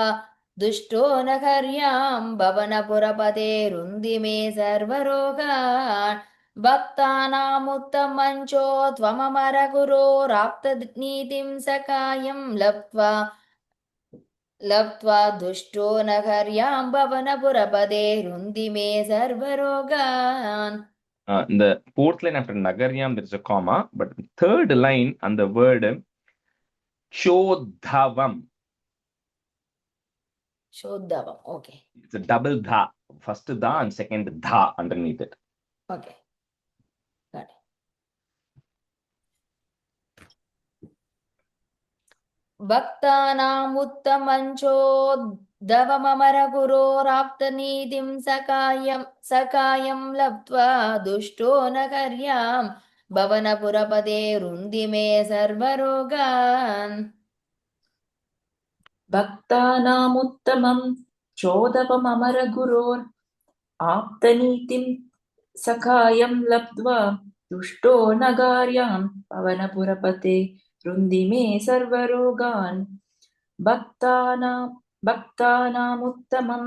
दुष्टो नगर्यां भवनपुरपते रुन्दिमे सर्वरोगान् भक्तानामुत्तमञ्चोद्वममरकुरोराप्तनीतिं सकायं लब्ध्वा दुष्टो नगर्यां भवनपुरपते रुन्दिमे सर्वरोगान्. In the fourth line after Nagaryam, there is a comma, but third line on the word Chodhavam. Shodhavam, okay. It's a double dha. First dha and second dha underneath it. Okay. Got it. भक्तानामुत्तमञ्चोद्धवममरगुरोराप्तनीतिं सकायं लब्ध्वा दुष्टो नगर्यां भवनपुरपदे रुन्दिमे सर्वरोगान्. भक्तानामुत्तमं चोदपममरगुरोर् आप्तनीतिं सखायं लब्ध्वा तुष्टो नगार्यां पवनपुरपते रुन्दिमे सर्वरोगान्. भक्तानामुत्तमं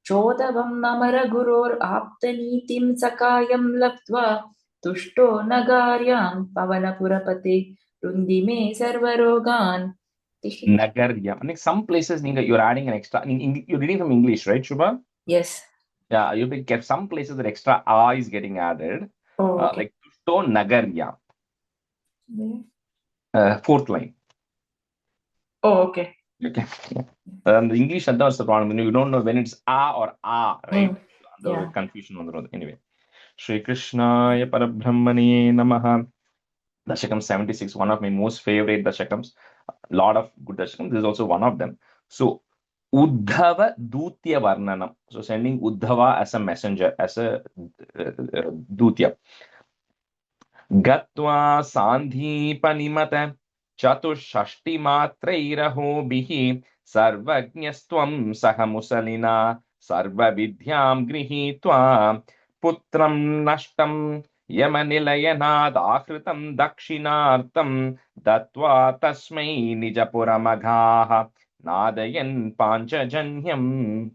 चोदवम् अमरगुरोर् आप्तनीतिं सखायं लब्ध्वा तुष्टो नगार्यां पवनपुरपते रुन्दिमे सर्वरोगान्. Nagaryam. I think some places you're adding an extra. You're reading from English, right, Shubha? Yes. Yeah, you will get some places that extra a is getting added. Oh, okay. Like Tushto Nagaryam. Fourth line. Oh, okay. Okay. The English that's the problem. You don't know when it's a or a, right? The confusion on the road. Anyway. Shri Krishnaya Parabrahmane Namaha. Dasakam 76, one of my most favorite Dasakams. Lot of good Dasakams. This is also one of them. So, Uddhava Dutya Varnanam. So, sending Uddhava as a messenger, as a Dutya. Gatva Sandhipanimata Chatushashti Matrairaho Bihi Sarvajnastvam Sahamusalina Sarva Vidyam Grihitva Putram Nashtam Yamanilayanad Ahritam Dakshinartam Datva Tasmai Nijapuramaghah Nadayan Panchajanyam.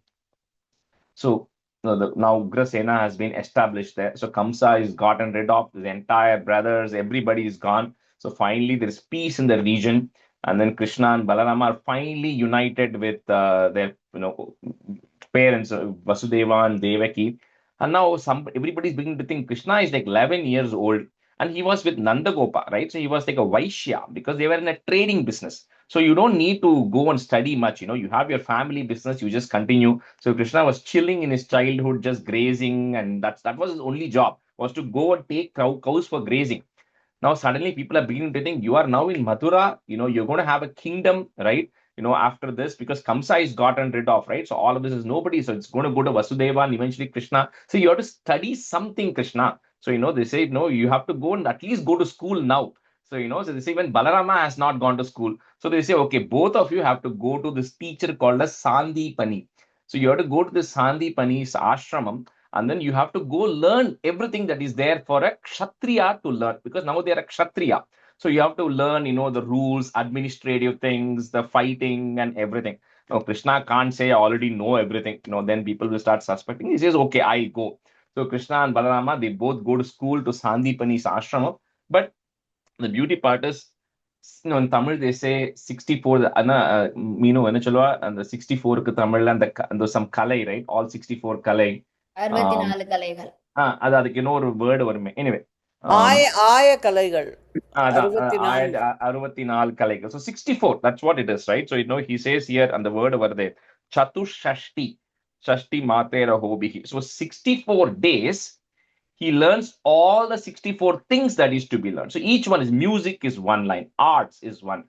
So now Ugrasena has been established there. So Kamsa is gotten rid of, his entire brothers, everybody is gone. So finally there is peace in the region. And then Krishna and Balarama are finally united with their parents, Vasudeva and Devaki. And now everybody's beginning to think Krishna is like 11 years old and he was with Nandagopa, right? So he was like a Vaishya because they were in a trading business. So you don't need to go and study much. You have your family business, you just continue. So Krishna was chilling in his childhood, just grazing, and that was his only job, was to go and take cows for grazing. Now suddenly people are beginning to think you are now in Mathura, you're going to have a kingdom, right? After this, because Kamsa is gotten rid of, right? So all of this is nobody. So it's going to go to Vasudeva and eventually Krishna. So you have to study something, Krishna. So, they say, no, you have to go and at least go to school now. So, so they say when Balarama has not gone to school. So they say, okay, both of you have to go to this teacher called as Sandipani. So you have to go to this Sandipani's ashramam, and then you have to go learn everything that is there for a Kshatriya to learn, because now they are a Kshatriya. So you have to learn, the rules, administrative things, the fighting and everything. Now, Krishna can't say, I already know everything. Then people will start suspecting. He says, okay, I go. So Krishna and Balarama, they both go to school to Sandipani's ashram. But the beauty part is, in Tamil, they say 64, and the 64 Tamil and some kalai, right? All 64 kalai. 64 கலைகள். அதுக்கு இன்னொரு word வருமே. Anyway. ஆய கலைகள். 64 கலைகள். So 64, that's what it is, right? So, he says here, and the word over there, Chatushashti, Shashti Matera Hobihi. So 64 days, he learns all the 64 things that is to be learned. So each one is music is one line, arts is one,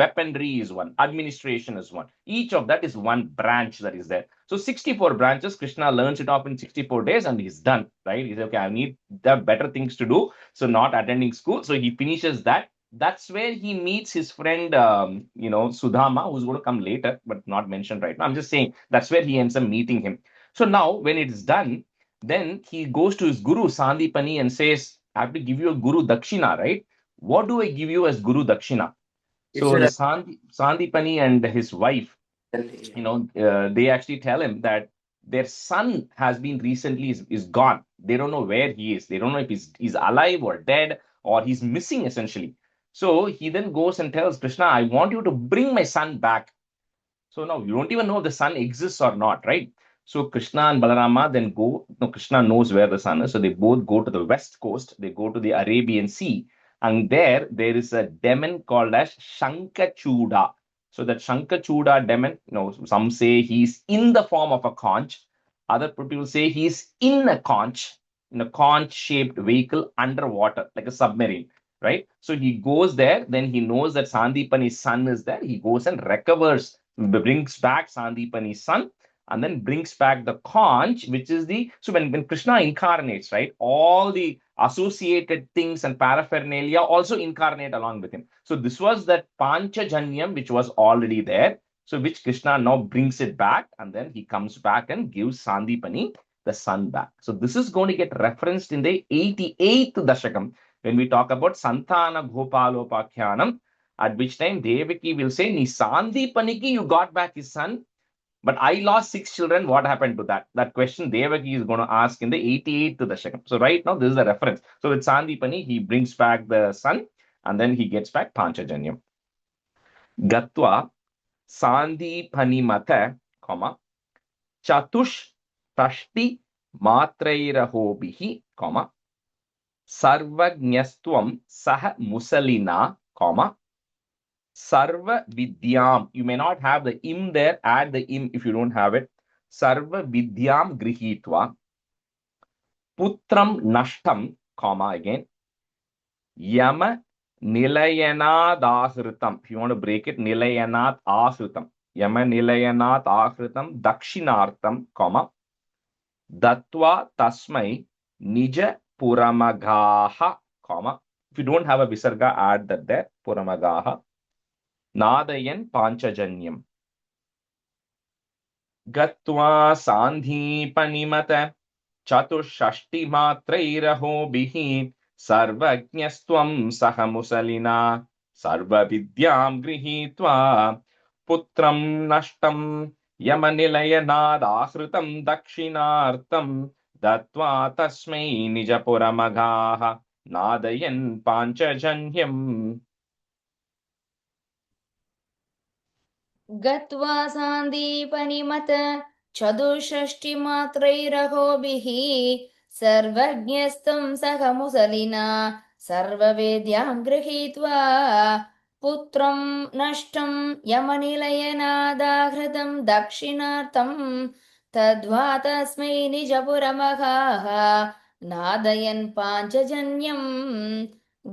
weaponry is one, administration is one. Each of that is one branch that is there. So 64 branches, Krishna learns it off in 64 days and he's done, right? He says, okay, I need the better things to do. So not attending school. So he finishes that. That's where he meets his friend, Sudama, who's going to come later, but not mentioned right now. I'm just saying that's where he ends up meeting him. So now when it's done, then he goes to his guru, Sandipani, and says, I have to give you a guru dakshina, right? What do I give you as guru dakshina? So the Sandipani and his wife, they actually tell him that their son has been recently is gone. They don't know where he is. They don't know if he's alive or dead or he's missing essentially. So he then goes and tells Krishna, I want you to bring my son back. So now you don't even know if the son exists or not, right? So Krishna and Balarama then go. No, Krishna knows where the sun is. So they both go to the west coast. They go to the Arabian Sea. And there is a demon called as Shankachuda. So that Shankachuda demon, some say he's in the form of a conch. Other people say he's in a conch-shaped vehicle underwater, like a submarine, right? So he goes there. Then he knows that Sandipani's son is there. He goes and recovers, brings back Sandipani's son, and then brings back the conch, which is so when Krishna incarnates, right, all the associated things and paraphernalia also incarnate along with him. So this was that Panchajanyam, which was already there. So which Krishna now brings it back, and then he comes back and gives Sandipani the son back. So this is going to get referenced in the 88th Dasakam when we talk about Santana Gopalopakhyanam, at which time Devaki will say, Ni Sandipaniki, you got back his son, but I lost 6 children. What happened to that? That question Devaki is going to ask in the 88th Dashakam. So right now, this is the reference. So with Sandipani, he brings back the son and then he gets back Panchajanyam. Gatva Sandipani Mata, Chatush Tashti Matrairahobihi, Sarvagnyastvam Saha Musalina, Sarva Vidyam. You may not have the im there, add the im if you don't have it. Sarva Vidyam Grihitva Putram Nashtam, again. Yama Nilayanad Ahritam. If you want to break it, Nilayanad Ahritam. Yama Nilayanad Ahritam Dakshinartam, Datva Tasmai Nija Puramagaha, If you don't have a Visarga, add that there. Puramagaha. Nadayan Panchajanyam. Gatva Sandhi Panimata चतुष्षष्टिमात्रैरहोभिः सर्वज्ञस्त्वं सह मुसलिना सर्वविद्यां गृहीत्वा पुत्रं नष्टं यमनिलयनादाहृतं दक्षिणार्तं दत्त्वा तस्मै निजपुरमघाः नादयन् पाञ्चजन्यम् गत्वा सान्दीपनिमत चतुष्षष्टिमात्रैरहोभिः सर्वज्ञस्तं सह मुसलिना सर्ववेद्यां गृहीत्वा पुत्रं नष्टं यमनिलयनादाहृतं दक्षिणार्थं तद्वा तस्मै निजपुरमघाः नादयन् पाञ्चजन्यम्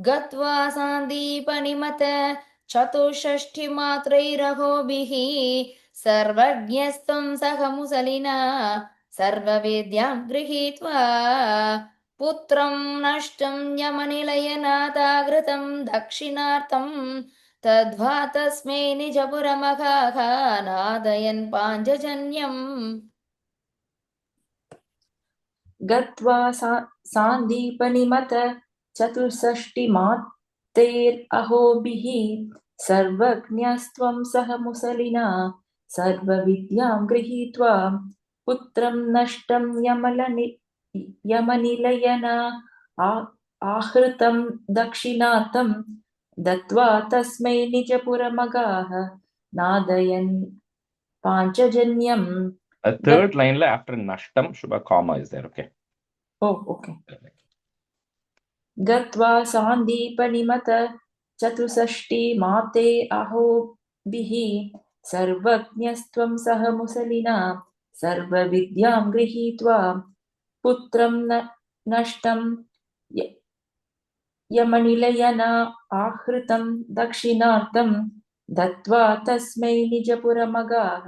गत्वा सान्दीपनिमत चतुष्षष्टिमात्रैरहोभिः सर्वज्ञस्त्वं सह मुसलिना सर्ववेद्यां गृहीत्वा पुत्रं नष्टं यमनिलयनादाघृतं दक्षिणार्थं तद्वा तस्मै निजपुरमघाः नादयन् पाञ्चजन्यम् गत्वा सान्दीपनिमत चतुष्षष्टिमात्रैरहोभिः सर्वज्ञस्त्वं सह मुसलिना सर्वविद्यां गृहीत्वा पुत्रं नष्टं यमनिलयना आहृतं दक्षिणार्थं दत्त्वा तस्मै निजपुरमगाः नादयन् पाञ्चजन्यम्. A third line after nashtam, Shubha comma is there, okay? Oh, okay. गत्वा सान्दीपनिमत चतुष्षष्टिमाते अहोभिः सर्वज्ञस्त्वं सह मुसलिना सर्वविद्यां गृहीत्वा पुत्रं नष्टं यमनिलयना आहृतं दक्षिणार्थं दत्त्वा तस्मै निजपुरमगाः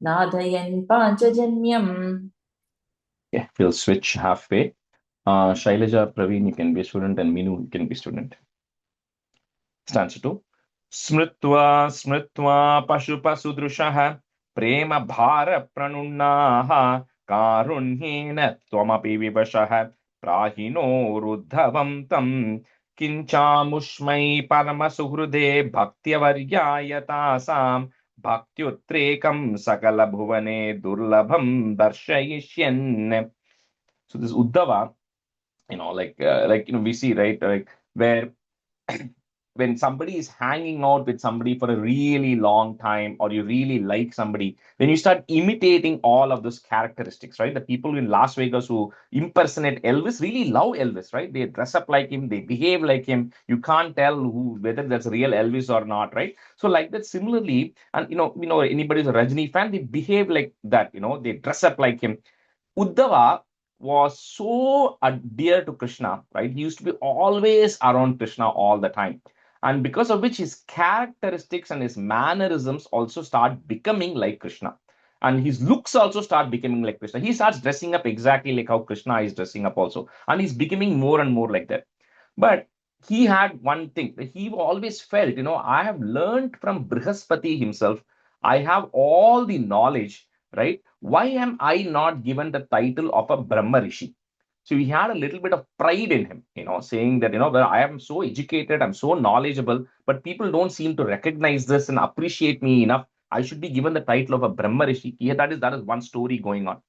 नादयन् पाञ्चजन्यम्. Yeah, we'll switch halfway. Shailaja, Praveen, you can be a student, and Minu, you can be student. Stanza 2. Smritva smritva pashupasudrushah prema bhara pranunnaha karunyena tvamapi vivashah prahino ruddhavam tam kinchamushmai paramasuhrude bhaktyavaryayatasam bhaktyutrekam sakala bhuvane durlabham darshayishyan. So this Uddhava, we see, right, like where when somebody is hanging out with somebody for a really long time, or you really like somebody, then you start imitating all of those characteristics, right? The people in Las Vegas who impersonate Elvis really love Elvis, right? They dress up like him, they behave like him. You can't tell whether that's real Elvis or not, right? So like that, similarly, and anybody who's a Rajini fan, they behave like that, they dress up like him. Uddhava was so dear to Krishna, right? He used to be always around Krishna all the time. And because of which his characteristics and his mannerisms also start becoming like Krishna. And his looks also start becoming like Krishna. He starts dressing up exactly like how Krishna is dressing up also. And he's becoming more and more like that. But he had one thing. He always felt, I have learned from Brihaspati himself. I have all the knowledge, right? Why am I not given the title of a Brahma Rishi? So he had a little bit of pride in him, saying that, well, I am so educated, I'm so knowledgeable, but people don't seem to recognize this and appreciate me enough. I should be given the title of a Brahma Rishi. Yeah, that is one story going on.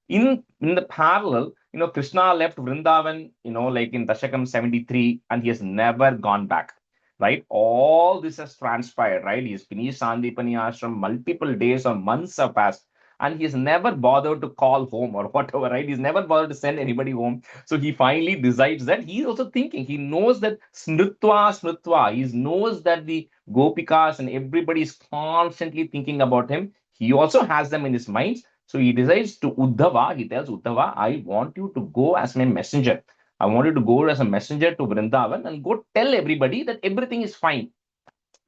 In the parallel, Krishna left Vrindavan, like in Dasakam 73, and he has never gone back, right? All this has transpired, right? He's finished Sandipani Ashram, multiple days or months have passed, and he's never bothered to call home or whatever, right? He's never bothered to send anybody home. So he finally decides that he's also thinking, he knows that smritva, he knows that the Gopikas and everybody is constantly thinking about him. He also has them in his mind. So he decides to Uddhava, he tells Uddhava, I want you to go as my messenger. I want you to go as a messenger to Vrindavan and go tell everybody that everything is fine.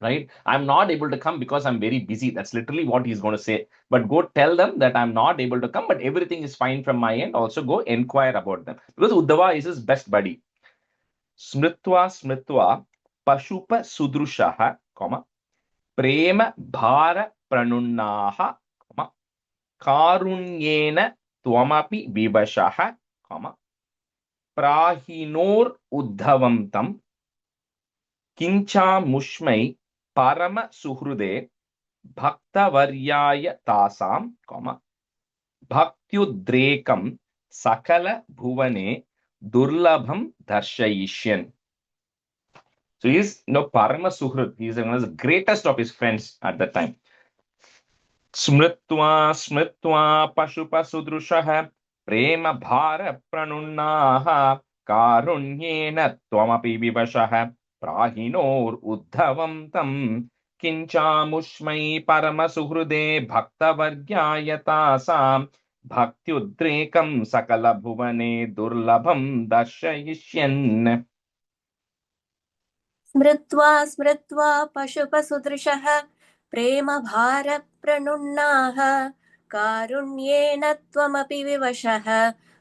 Right? I'm not able to come because I'm very busy. That's literally what he's going to say. But go tell them that I'm not able to come, but everything is fine from my end. Also go inquire about them. Because Uddhava is his best buddy. Smritva pashupa sudrushaha, prema bhara pranunnaha, karunyena Tvamapi vivashaha, comma, Prahinor uddhavam tam, Kincha mushmai parama suhrude, Bhakta varyaya tasam, comma, Bhaktyudrekam sakala bhuvane, Durlabham darshayishyan. So he's Parama Suhrut. He's one of the greatest of his friends at that time. Smritva smritva pashupasudrushaha prema bhara pranunnaha karunyena tvamapi vivashaha prahinor uddhavam tam kinchamushmai paramasuhrude bhaktavargyayatasam bhaktyudrekam sakala bhuvane durlabham darshayishyan. स्मृत्वा स्मृत्वा पशुपसुदृशः प्रेमभारप्रणुन्नाः कारुण्येन त्वमपि विवशः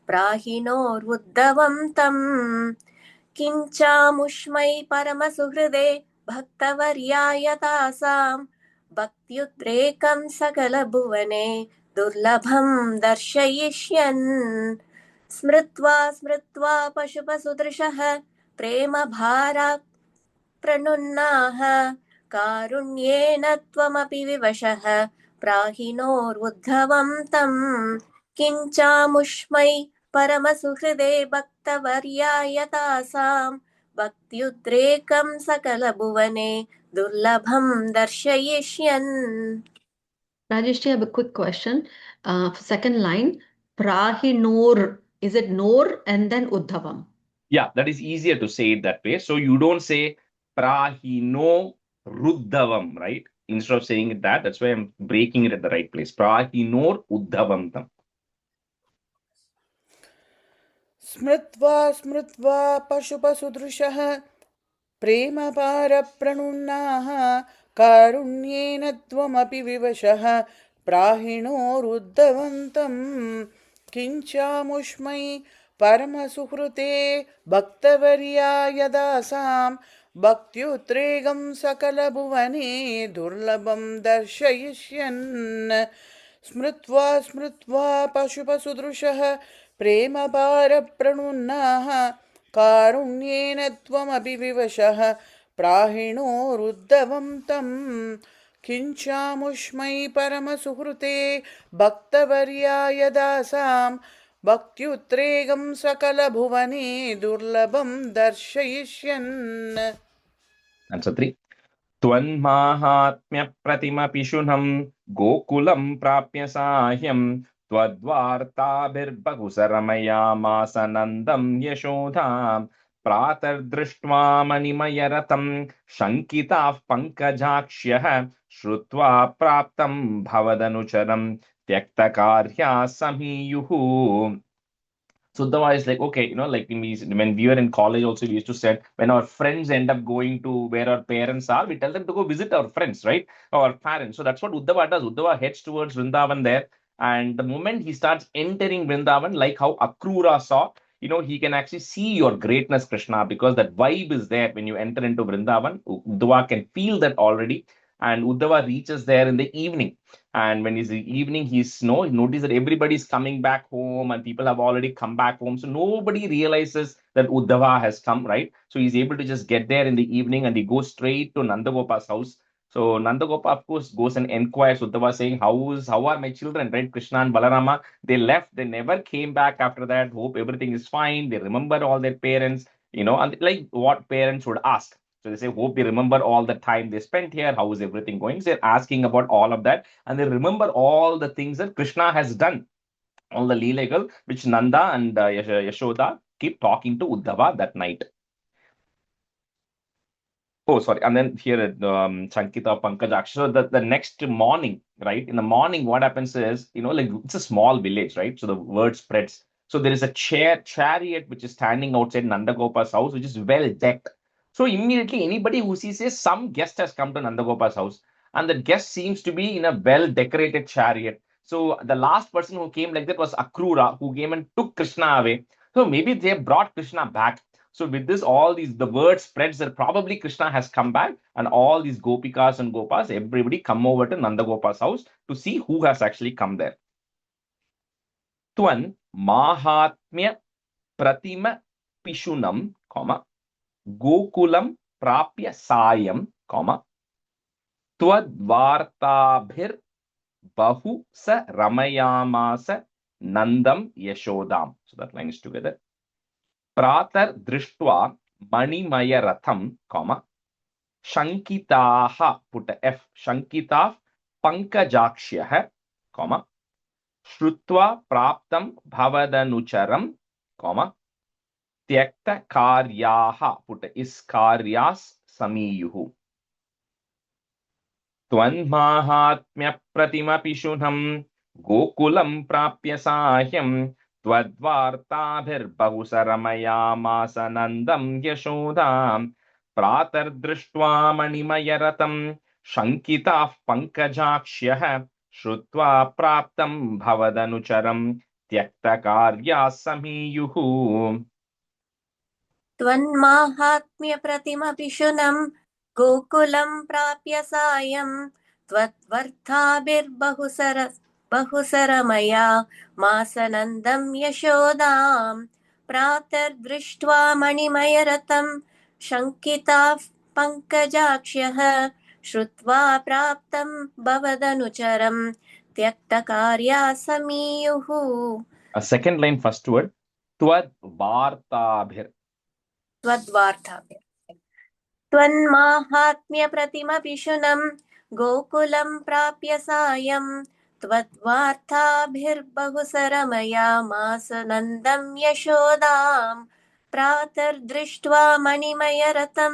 प्राहिणोरुद्धवं तम् किञ्चामुष्मै परमसुहृदे भक्तवर्याय तासां भक्त्युद्रेकं सकलभुवने दुर्लभं दर्शयिष्यन् स्मृत्वा स्मृत्वा पशुपसुदृशः प्रेमभारा प्रणुन्नाः कारुण्येन त्वमपि विवशः प्राहिणोरुद्धवं तं किञ्चामुष्मै परमसुहृदे भक्तवर्याय तासां भक्त्युद्रेकं सकलभुवने दुर्लभं दर्शयिष्यन्. Rajesh, I have a quick question. Second line, Prahinor. Is it Nor and then Uddhavam? Yeah, that is easier to say it that way. So you don't say Prahino Ruddhavam, right? Instead of saying it that's why I'm breaking it at the right place. Prahinor Uddhavam tam. स्मृत्वा स्मृत्वा पशुपसुदृशः प्रेमपारप्रणुन्नाः कारुण्येन त्वमपि विवशः प्राहिणोरुद्धवन्तं किञ्चामुष्मै परमसुहृते भक्तवर्याय दासां भक्त्युद्रेकं सकलभुवने दुर्लभं दर्शयिष्यन् स्मृत्वा स्मृत्वा पशुपसुदृशः प्रेमपारप्रणुन्नाः कारुण्येन त्वमपि विवशः प्राहिणोरुद्धवं तं किञ्चामुष्मै परमसुहृते भक्तवर्याय दासां भक्त्युद्रेकं सकलभुवने दुर्लभं दर्शयिष्यन्. Answer 3. Tvanmahatmya pratimapishunam gokulam prapya sahyam Twadvartabhirbagusaramayamasanandam yashodham Pratardrishtva manimayaratam Shankitah pankajakshyah Shrutva praptam bhavadanucharam Tyaktakarya samiyuhu. So Uddhava is like, okay, like when we were in college also, we used to say, when our friends end up going to where our parents are, we tell them to go visit our friends, right? Our parents. So that's what Uddhava does. Uddhava heads towards Vrindavan there. And the moment he starts entering Vrindavan, like how Akrura saw, he can actually see your greatness, Krishna, because that vibe is there when you enter into Vrindavan. Uddhava can feel that already. And Uddhava reaches there in the evening. And when it's the evening, he notices that everybody's coming back home and people have already come back home. So nobody realizes that Uddhava has come, right? So he's able to just get there in the evening and he goes straight to Nandagopa's house. So Nandagopa, of course, goes and inquires Uddhava saying, how are my children, right? Krishna and Balarama, they left. They never came back after that. Hope everything is fine. They remember all their parents, and like what parents would ask. So they say, hope they remember all the time they spent here. How is everything going? So they're asking about all of that. And they remember all the things that Krishna has done. All the leelagal, which Nanda and Yashoda keep talking to Uddhava that night. Oh, sorry. And then here, Sankita, Pankajaksha. So the next morning, right? In the morning, what happens is, like it's a small village, right? So the word spreads. So there is a chariot which is standing outside Nandagopa's house, which is well decked. So immediately anybody who sees says some guest has come to Nandagopa's house, and the guest seems to be in a well-decorated chariot. So the last person who came like that was Akrura, who came and took Krishna away. So maybe they brought Krishna back. So with this, the word spreads that probably Krishna has come back, and all these gopikas and gopas, everybody come over to Nandagopa's house to see who has actually come there. Twan Mahatmya Pratima Pishunam, comma, Gokulam Prapya Sayam, comma, Twadvartabhir Bahu Sa Ramayamasa Nandam Yashodam. So that line is together. Pratar Drishtva Manimaya Ratham, comma, Shankitaha, put a F, Shankitah Pankajakshyah, comma, Shrutva Praptam Bhavadanucharam, comma, Tyakta Karyaha, put a Is Karyas Samiyuhu. Tvanmahatmya Pratima Pishunam Gokulam Prapya Sahyam Twadvartabhir Bahusaramayamasa Nandam Yashodam Pratar Drishtva Manimaya Shankitah Pankajakshyah Shrutva Praptam Bhavadanucharam Tyakta Karya Samiyuhu. त्वन्माहात्म्य प्रतिमपिशुनं गोकुलं प्राप्य सायं बहुसरमया मासनन्दं यशोदां प्रातर्दृष्ट्वा मणिमयरथं शङ्किताः पङ्कजाक्ष्यः श्रुत्वा प्राप्तं भवदनुचरं त्यक्तकार्या समीयुः. A second line, first word, Twadvartabhir. त्वद्वार्ताभ्य त्वन्माहात्म्य प्रतिमपिशुनं गोकुलं प्राप्य सायं त्वद्वार्ताभिर्बहुसरमया मासनन्दं यशोदां प्रातर्दृष्ट्वा मणिमयरथं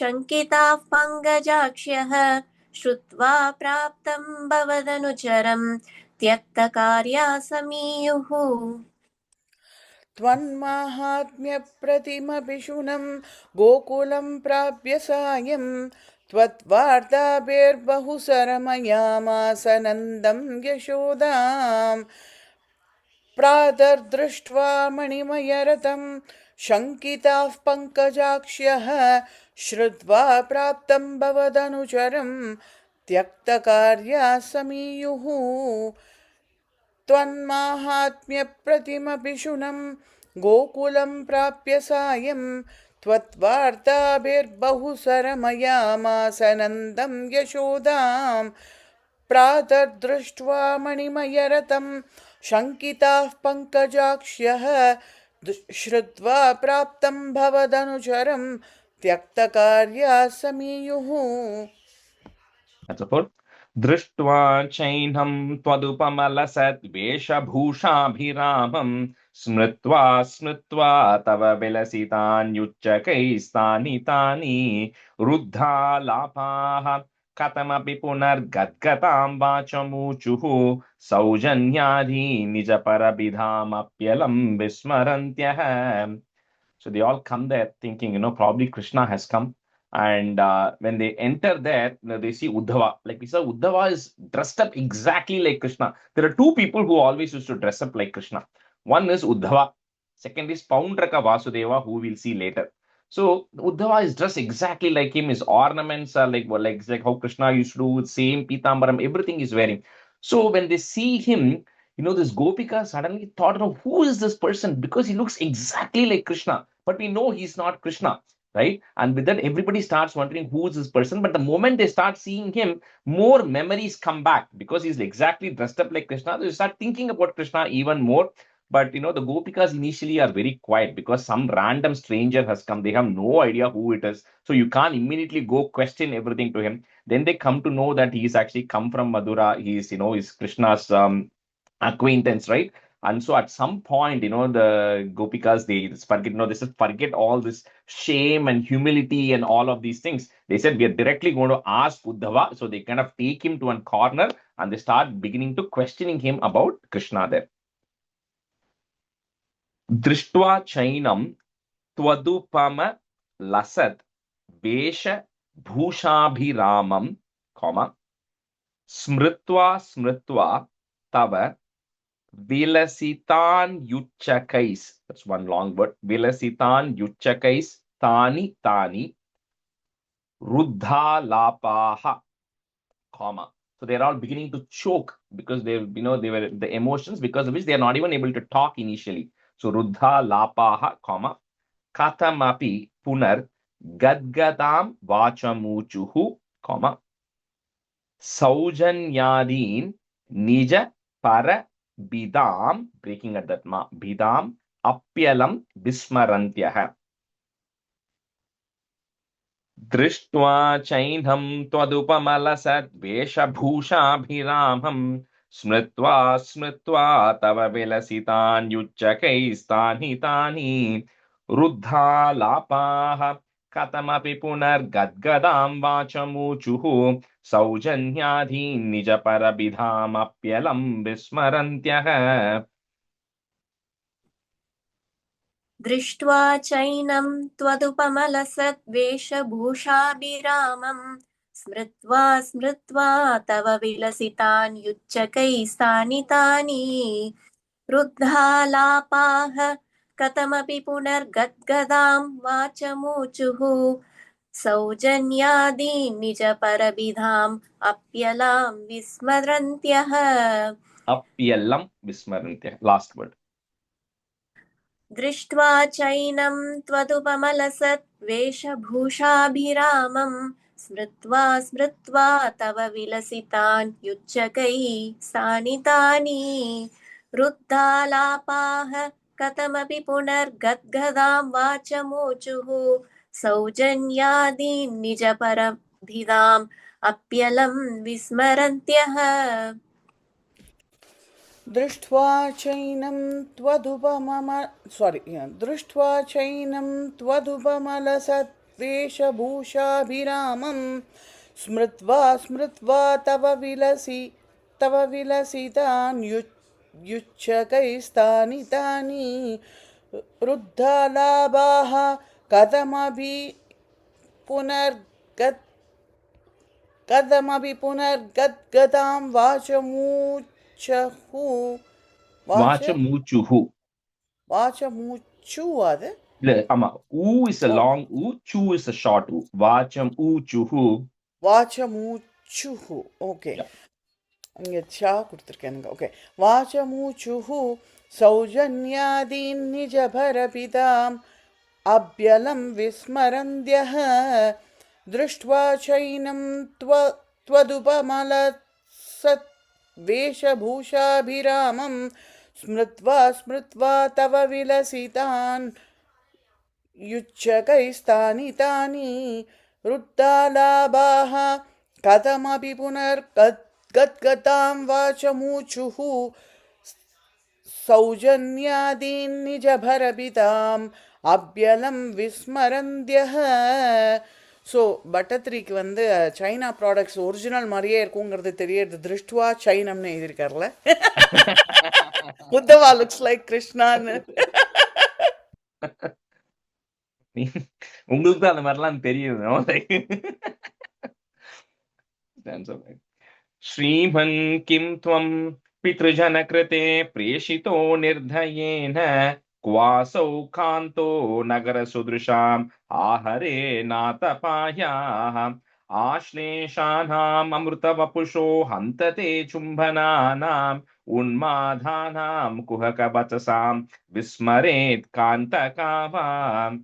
शङ्किताः पङ्कजाक्ष्यः श्रुत्वा प्राप्तं भवदनुचरं त्यक्तकार्या समीयुः. त्वन्माहात्म्यप्रतिमपिशुनं गोकुलं प्राप्य सायं त्वद्वार्ताभिर्बहुसरमयामास नन्दं यशोदां प्रातर्दृष्ट्वा मणिमयरथं शङ्किताः पङ्कजाक्ष्यः श्रुत्वा प्राप्तं भवदनुचरं त्यक्तकार्या समीयुः. त्वन्माहात्म्यप्रतिमपिशुनं गोकुलं प्राप्य सायं त्वद्वार्ताभिर्बहुसरमयामास नन्दं यशोदां प्रातर्दृष्ट्वा मणिमयरथं शङ्किताः पङ्कजाक्ष्यः श्रुत्वा प्राप्तं भवदनुचरं त्यक्तकार्या समीयुः. That's a fourth. Drishtva chainam twadupamalasat veshabhushabhiramam smritva tava vilasitan yuchakaistani tani ruddha lapaha katamapi punar gadgatam vachamuchuhu saujanyadhi nijaparabidham apyalam vismarantyah. So they all come there thinking, probably Krishna has come. And when they enter there, they see Uddhava. Like we saw, Uddhava is dressed up exactly like Krishna. There are two people who always used to dress up like Krishna. One is Uddhava. Second is Paundraka Vasudeva, who we'll see later. So Uddhava is dressed exactly like him. His ornaments are like how Krishna used to do with same Pitambaram. Everything is wearing. So when they see him, this Gopika suddenly thought, who is this person? Because he looks exactly like Krishna. But we know he's not Krishna. Right? And with that, everybody starts wondering who is this person. But the moment they start seeing him, more memories come back because he's exactly dressed up like Krishna. They start thinking about Krishna even more. But the Gopikas initially are very quiet because some random stranger has come. They have no idea who it is. So you can't immediately go question everything to him. Then they come to know that he's actually come from Madura. He's, is Krishna's acquaintance, right? And so at some point, the Gopikas, they forget all this shame and humility and all of these things. They said, we are directly going to ask Uddhava. So they kind of take him to one corner and they start beginning to questioning him about Krishna there. Drishtva chainam twadupama lasat vesha bhushabhiramam, comma, smritva tava Vilasitan Yuchakais. That's one long word. Vilasitan Yuchakais Tani Ruddha Lapaha, comma. So they're all beginning to choke because they were the emotions because of which they are not even able to talk initially. So Ruddha Lapaha, comma, Katamapi Punar Gadgadam Vachamuchuhu, comma, Saujanyadin Nija Para Bidam, breaking at that ma, Bidam Apyalam Vismarantyah. दृष्ट्वा चैनं त्वदुपमलसद्वेषभूषाभिरामं स्मृत्वा स्मृत्वा तव विलसितान्युच्चकैस्तानि तानि रुद्धालापाः कथमपि पुनर्गद्गदां वाचमूचुः सौजन्याधीन् निजपरभिधामप्यलं विस्मरन्त्यः. दृष्ट्वा चैनं त्वदुपमलसद्वेषभूषाभिरामं स्मृत्वा स्मृत्वा तव विलसितान्युच्चकैस्तानि तानि रुद्धालापाः कथमपि पुनर्गद्गदां वाचमूचुः सौजन्यादीन् निजपरभिधाम् अप्यलां विस्मरन्त्यः. Apyalam Vismarantyah. Last word. दृष्ट्वा चैनं त्वदुपमलसद्वेषभूषाभिरामं स्मृत्वा स्मृत्वा तव विलसितान् युच्चकैः सानितानि रुद्धालापाः कथमपि पुनर्गद्गदां वाचमूचुः सौजन्यादीन् निजपरभिधाम् अप्यलं विस्मरन्त्यः. दृष्ट्वा चैनं त्वदुपमलसद्वेषभूषाभिरामं स्मृत्वा स्मृत्वा तव विलसितान्युच्चकैस्तानि तानि रुद्धालाभाः कथमपि पुनर्गद्गदां Vachamuchuhu. வாச்சமூச்சு அது Ama, oo is a long oo, chu is a short oo. Vachamuchuhu. வாச்சமூச்சுஹு. Okay, Yeah. இங்கே சா கொடுத்துருக்கேனுங்க. ஓகே, வாச்சமூச்சுஹு சௌஜன்யாதீன் நிஜபரபிதாம் அப்யலம் விஸ்மரந்தியः दृष्ट्वा चैनं त्वदुपमलसद्वेषभूषाभिरामं स्मृत्वा स्मृत्वा तव विलसितान् युच्चकैस्तानि तानि रुद्धालाभाः कथमपि पुनर्गद्गदां वाचमूचुः सौजन्यादीन् निजभरभिताम् அப்யலம் விஸ்மரந்தியः. ஸோ பட்டத்ரிக்கு வந்து சைனா ப்ராடக்ட்ஸ் ஒரிஜினல் மாதிரியே இருக்குங்கிறது தெரியுது. திருஷ்டுவா சைனம்னு எழுதியிருக்காருல. Uddawa looks like கிருஷ்ணான்னு. உங்களுக்கு தான் அந்த மாதிரிலாம் தெரியுது. ஸ்ரீமன் கிம் த்வம் பித்ருஜன கிருதே பிரேஷிதோ நிர்தயேன क्वासौ कान्तो नगरसुदृशाम् आहरे नातपायाः आश्लेषानाम् अमृतवपुषो हन्तते चुम्बनानाम् उन्मादानाम् कुहकवचसाम् विस्मरेत् कान्तकावाम्.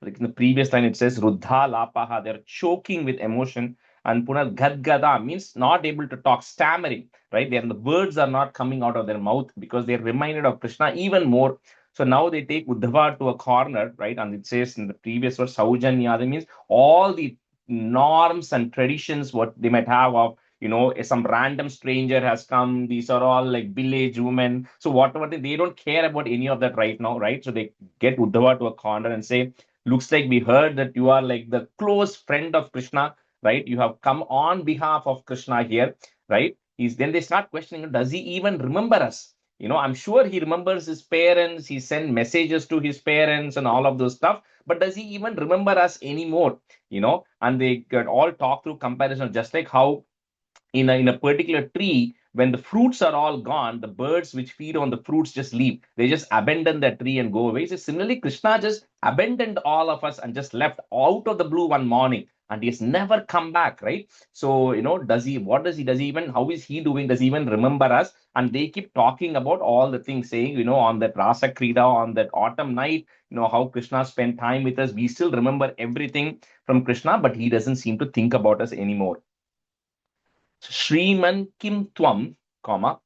Like in the previous line it says Ruddha Lapaha, they're choking with emotion, and Punar Gadgada means not able to talk, stammering, right? The words are not coming out of their mouth because they're reminded of Krishna even more. So now they take Uddhava to a corner, right? And it says in the previous verse, Saujanyada means all the norms and traditions what they might have of, some random stranger has come. These are all like village women. So whatever they don't care about any of that right now, right? So they get Uddhava to a corner and say, looks like we heard that you are like the close friend of Krishna, right? You have come on behalf of Krishna here, right? Then they start questioning, does he even remember us? I'm sure he remembers his parents. He sent messages to his parents and all of those stuff. But does he even remember us anymore? And they could all talk through comparison, just like how in a particular tree, when the fruits are all gone, the birds which feed on the fruits just leave. They just abandon that tree and go away. So similarly, Krishna just abandoned all of us and just left out of the blue one morning. and he's never come back, right? So, does he even, how is he doing? Does he even remember us? And they keep talking about all the things, saying, on that Rasa Krida, on that autumn night, how Krishna spent time with us. We still remember everything from Krishna, but he doesn't seem to think about us anymore. Shriman Kim Tvam, comma,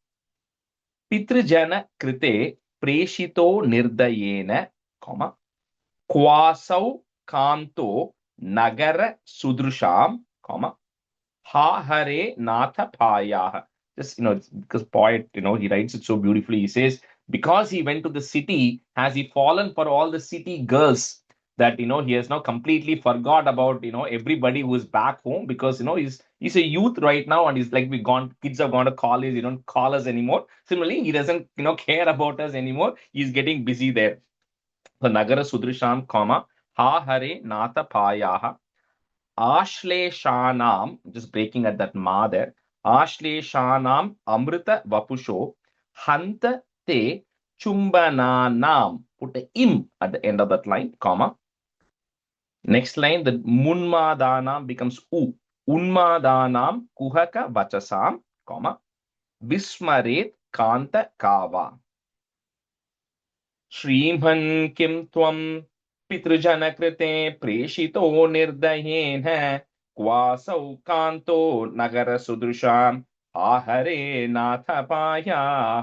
Pitrjana Krite Preshito Nirdayena, comma, Kwasau Kanto Nagara Sudrusham, comma, Ha Hare Natha Payah. Just, because poet, he writes it so beautifully. He says, because he went to the city, has he fallen for all the city girls that, he has now completely forgot about, everybody who is back home, because, he's a youth right now, and he's like, kids have gone to college, he don't call us anymore. Similarly, he doesn't, care about us anymore. He's getting busy there. So, Nagara Sudrisham, comma, Ha Hare Natha Payah. Ashleshanam, just breaking at that ma there. Ashleshanam Amrita Vapusho Hanta Te Chumbananam. Put a im at the end of that line, comma. Next line, the Munmadanam becomes u. Unmadanam Kuhaka Vachasam, comma. Vismaret Kanta Kava. Shrimhan Kim Tvam Pitrjanakrite Preshito Nirdayena Kwasau Kanto Nagara Sudrusham Ahare Nathapaya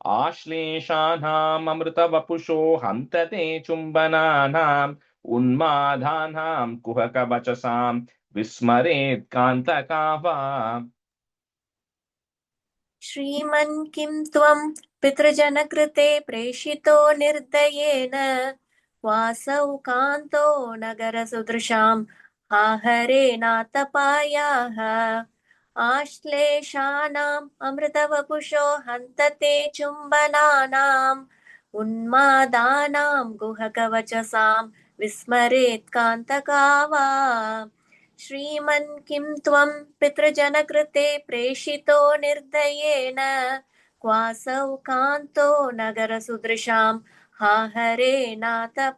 Ashleshanam Amrita Vapusho Hantate Chumbananam Unmadhanam Kuhaka Vachasam Vismaret Kantakava. श्रीमन् किं त्वं पितृजनकृते प्रेषितो निर्दयेन वासौ कान्तो नगरसुदृशाम् आहरेणातपायाः आश्लेषाणाम् अमृतवपुषो हन्तते चुम्बनानाम् उन्मादानां गुहकवचसां विस्मरेत् कान्तका वा श्रीमन् किं त्वं पितृजनकृते प्रेषितो निर्दयेन क्वासौ कान्तो नगरसुदृशाम् आहरेणातपायाः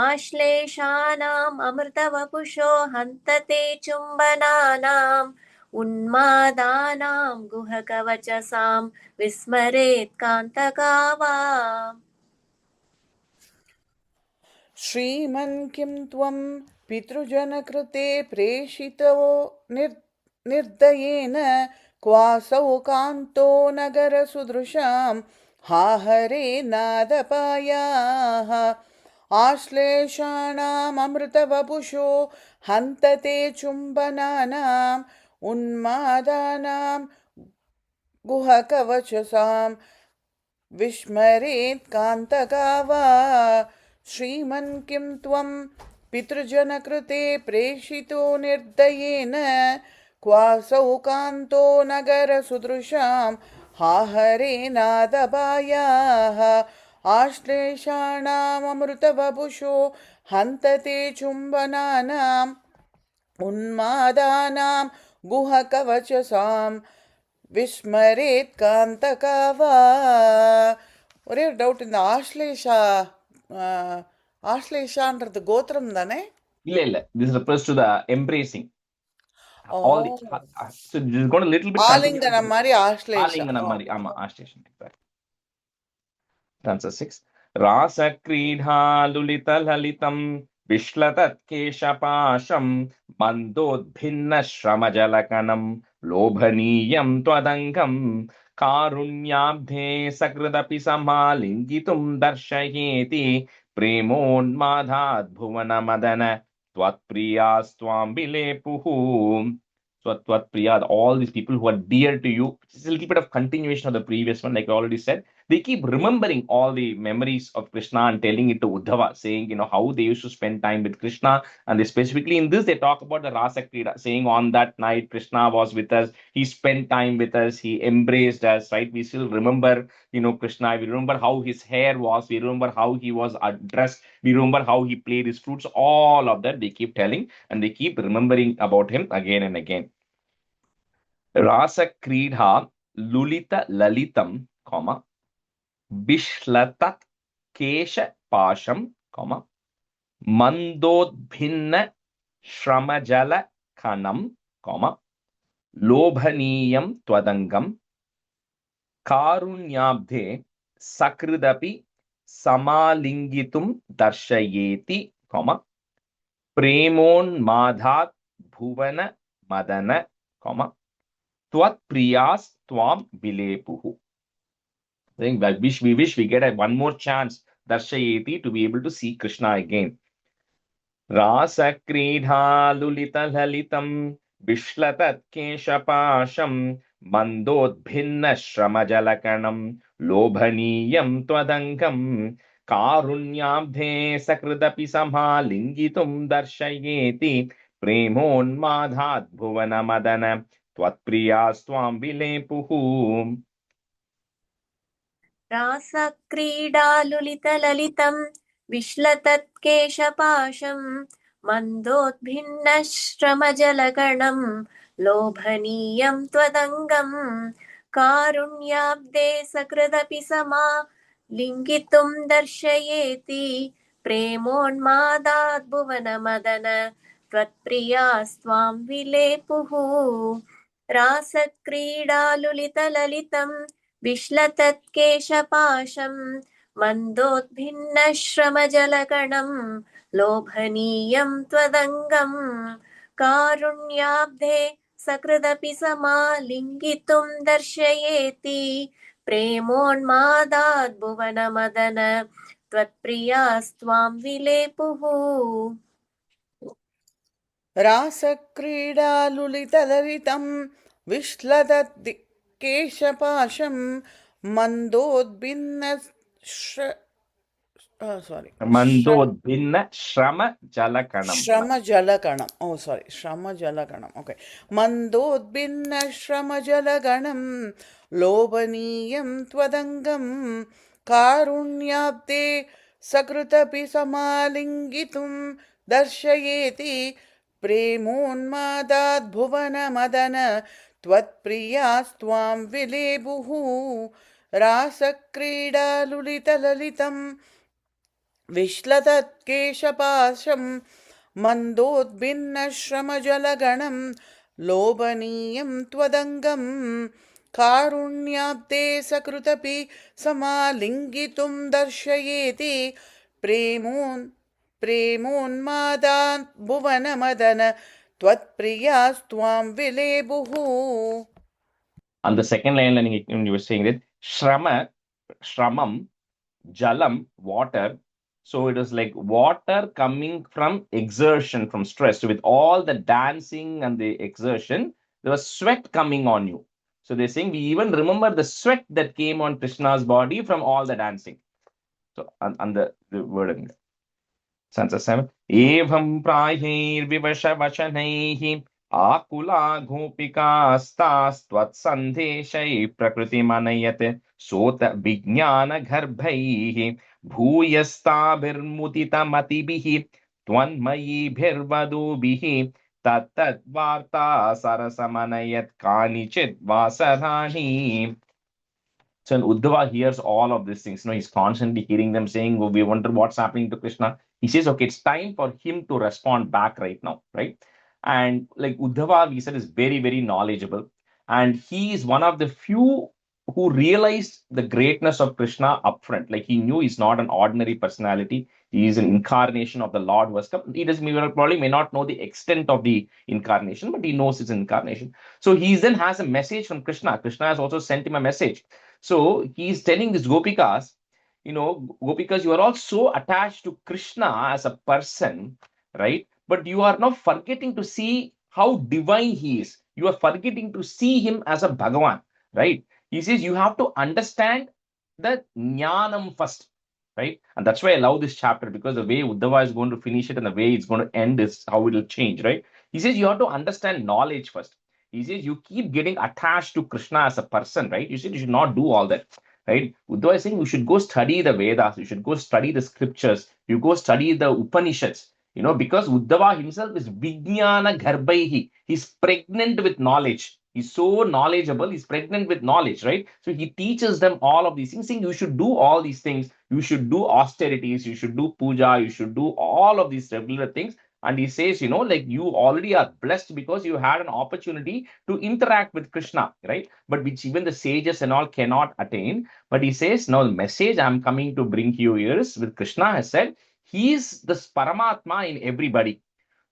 आश्लेषाणाम् अमृतवपुषो हन्तते चुम्बनानाम् उन्मादानां गुहकवचसां विस्मरेत् कान्तका वा श्रीमन् किं त्वं पितृजनकृते प्रेषितो निर्दयेन क्वासौ कान्तो नगरसुदृशाम् हाहरे नादपायाः आश्लेषाणाम् अमृतवपुषो हन्तते चुम्बनानाम् उन्मादानां गुहकवचसां विस्मरेत् कान्तका वा श्रीमन् किं त्वं पितृजनकृते प्रेषितो निर्दयेन क्वासौ कान्तो नगरसुदृशाम् हाहरे नादपायाः आश्लेषाणाम् अमृतवपुषो हन्तते चुम्बनानाम् उन्मादानां गुहकवचसां விஸ்மரேத் காந்தகாவா. ஒரே ஒரு டவுட், இந்த ஆஷ்லேஷான்றது கோத்திரம் தானே? இல்ல, this refers to the embracing. All the, so this is going a little bit ஆலிங்கனம் மாதிரி ஆஷ்லேஷா. ஆலிங்கனம் மாதிரி, ஆமா, ஆஷ்லேஷன். Stanza 6. Rasa Kridha Lulita Lalitam Vishlatat Keshapasham Mandodbhinna Shramajalakanam Lobhaniyam Twadangam Karunyabdhe Sakradapi Samalingitum Darshayeti Premonmadhat Bhuvana Madana Twatpriyas Twambilepuhu. So Twatpriyad, all these people who are dear to you. It's a little bit of continuation of the previous one, like I already said. They keep remembering all the memories of Krishna and telling it to Uddhava, saying, how they used to spend time with Krishna. And they specifically in this, they talk about the Rasa Krida, saying on that night, Krishna was with us. He spent time with us. He embraced us, right? We still remember, Krishna. We remember how his hair was. We remember how he was dressed. We remember how he played his flutes. All of that they keep telling, and they keep remembering about him again and again. Rasa Kridha Lulita Lalitam, comma, Bishlatat Kesha Pasham, comma, mandodbhinna shramajala kanam, comma, lobhaniyam twadangam, karunyabdhe sakridapi samalingitum darshayeti, comma, premon bhuvana madana, comma, tvat priyas tvam vilepuhu. I think we wish we get one more chance, darshayeti, to be able to see Krishna again. Rasa kridha lulita lalitam vishslatat keshapasham mandodbhinna shramajalakanam lobhaniyam twadangam karunyabdhe sakridapi samhalingitum darshayeti premonmadhat bhuvana madana tvatpriyastvam vilepuhu. रासक्रीडालुलितललितं विश्लतत्केशपाशं मन्दोद्भिन्नश्रमजलगणं लोभनीयं त्वदङ्गं कारुण्याब्दे सकृदपि समालिङ्गितुं दर्शयेति प्रेमोन्मादात् भुवनमदन त्वत्प्रियास्त्वां विलेपुः रासक्रीडालुलितललितं विश्लतत्केशपाशं मन्दोद्भिन्नश्रमजलगणं लोभनीयं त्वदङ्गं कारुण्याब्धे सकृदपि समालिङ्गितुं दर्शयेति प्रेमोन्मादात् भुवनमदन त्वत्प्रियास्त्वां विलेपुः रासक्रीडालुलितललितं विश्लतत्केशपाशं Mandodbhinna shramajalakanam. Shramajalakanam. Oh, sorry. Shramajalakanam. Okay. Mandodbhinna shramajalakanam lobhaniyam twadangam karunyabde sakrutapi samalingitum darshayeti premonmadad bhuvana madana tvatpriyastvam vilebuhu rasakridalulitalitam विश्लतत्केशपाशं मन्दोद्भिन्नश्रमजलगणं लोभनीयं त्वदङ्गं कारुण्याब्दे सकृतपि समालिङ्गितुं दर्शयेति प्रेमोन्मादात् भुवनमदन त्वत्प्रियास्त्वां विलेपुः. On the second line, you were saying that shramam, jalam, water. So it is like water coming from exertion, from stress. So with all the dancing and the exertion, there was sweat coming on you. So they're saying we even remember the sweat that came on Krishna's body from all the dancing. So on the word in there. Stanza 7. Evam prahir vivasha vachanaihi akula gopikastas tvatsandeshai prakriti manayate sota vijnana garbhaihi भूयस्ताभिर्मुदिता मतिभिः त्वन्मयीभिर्वधूभिः तत्तद् वार्ता सरसमनयत् कानिचित् वासराणि. So when Uddhava hears all of these things, he's constantly hearing them saying, oh, we wonder what's happening to Krishna. He says, okay, it's time for him to respond back right now, right? And like Uddhava, we said, is very, very knowledgeable. And he is one of the few who realized the greatness of Krishna upfront. Like he knew he's not an ordinary personality. He is an incarnation of the Lord who has come. He probably may not know the extent of the incarnation, but he knows it's an incarnation. So he then has a message from Krishna. Krishna has also sent him a message. So he's telling these Gopikas, Gopikas, you are all so attached to Krishna as a person, right? But you are now forgetting to see how divine he is. You are forgetting to see him as a Bhagavan, right? He says you have to understand the jnanam first, right? And that's why I love this chapter, because the way Uddhava is going to finish it and the way it's going to end is how it will change, right? He says you have to understand knowledge first. He says you keep getting attached to Krishna as a person, right? You said you should not do all that, right? Uddhava is saying you should go study the Vedas, you should go study the scriptures, you go study the Upanishads, because Uddhava himself is Vijnana Garbhaihi. He's pregnant with knowledge, He's so knowledgeable. He's pregnant with knowledge, right? So he teaches them all of these things, saying you should do all these things. You should do austerities. You should do puja. You should do all of these regular things. And he says, like you already are blessed because you had an opportunity to interact with Krishna, right? But which even the sages and all cannot attain. But he says, now the message I'm coming to bring you is, with Krishna has said, he is the Paramatma in everybody.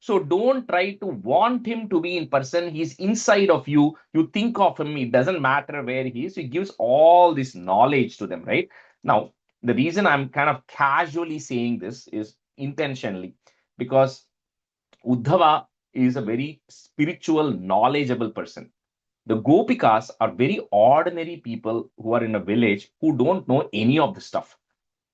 So don't try to want him to be in person. He's inside of you. You think of him. It doesn't matter where he is. He gives all this knowledge to them, right? Now, the reason I'm kind of casually saying this is intentionally because Uddhava is a very spiritual, knowledgeable person. The Gopikas are very ordinary people who are in a village who don't know any of the stuff,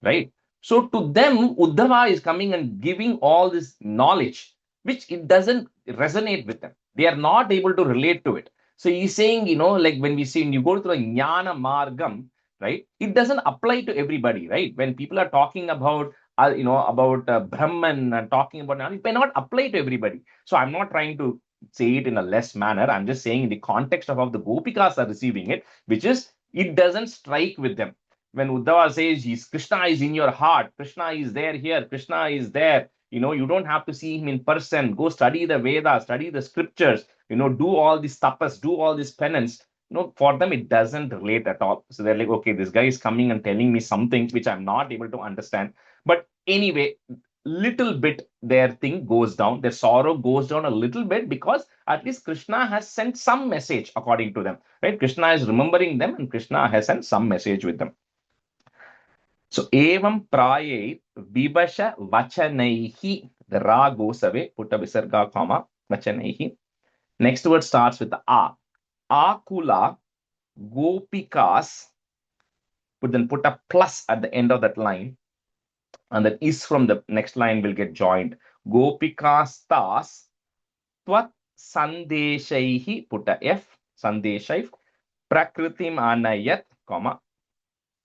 right? So to them, Uddhava is coming and giving all this knowledge, which it doesn't resonate with them. They are not able to relate to it. So he's saying, like when you go through a Jnana Margam, right? It doesn't apply to everybody, right? When people are talking about, Brahman and talking about, it may not apply to everybody. So I'm not trying to say it in a less manner. I'm just saying in the context of how the Gopikas are receiving it, which is, it doesn't strike with them. When Uddhava says, Krishna is in your heart, Krishna is there here, Krishna is there, you don't have to see him in person, go study the Vedas, study the scriptures, do all this tapas, do all this penance. For them, it doesn't relate at all. So they're like, okay, this guy is coming and telling me something which I'm not able to understand. But anyway, little bit their thing goes down, their sorrow goes down a little bit because at least Krishna has sent some message according to them, right? Krishna is remembering them and Krishna has sent some message with them. So, evam prayet vibasha vachanaihi. The ra goes away, put a visarga comma, vachanaihi. Next word starts with the a. Akula gopikas. Put a plus at the end of that line. And that is from the next line will get joined. Gopikas tas tvat sandeshaihi. Put a f, sandeshai. Prakritim anayat, comma.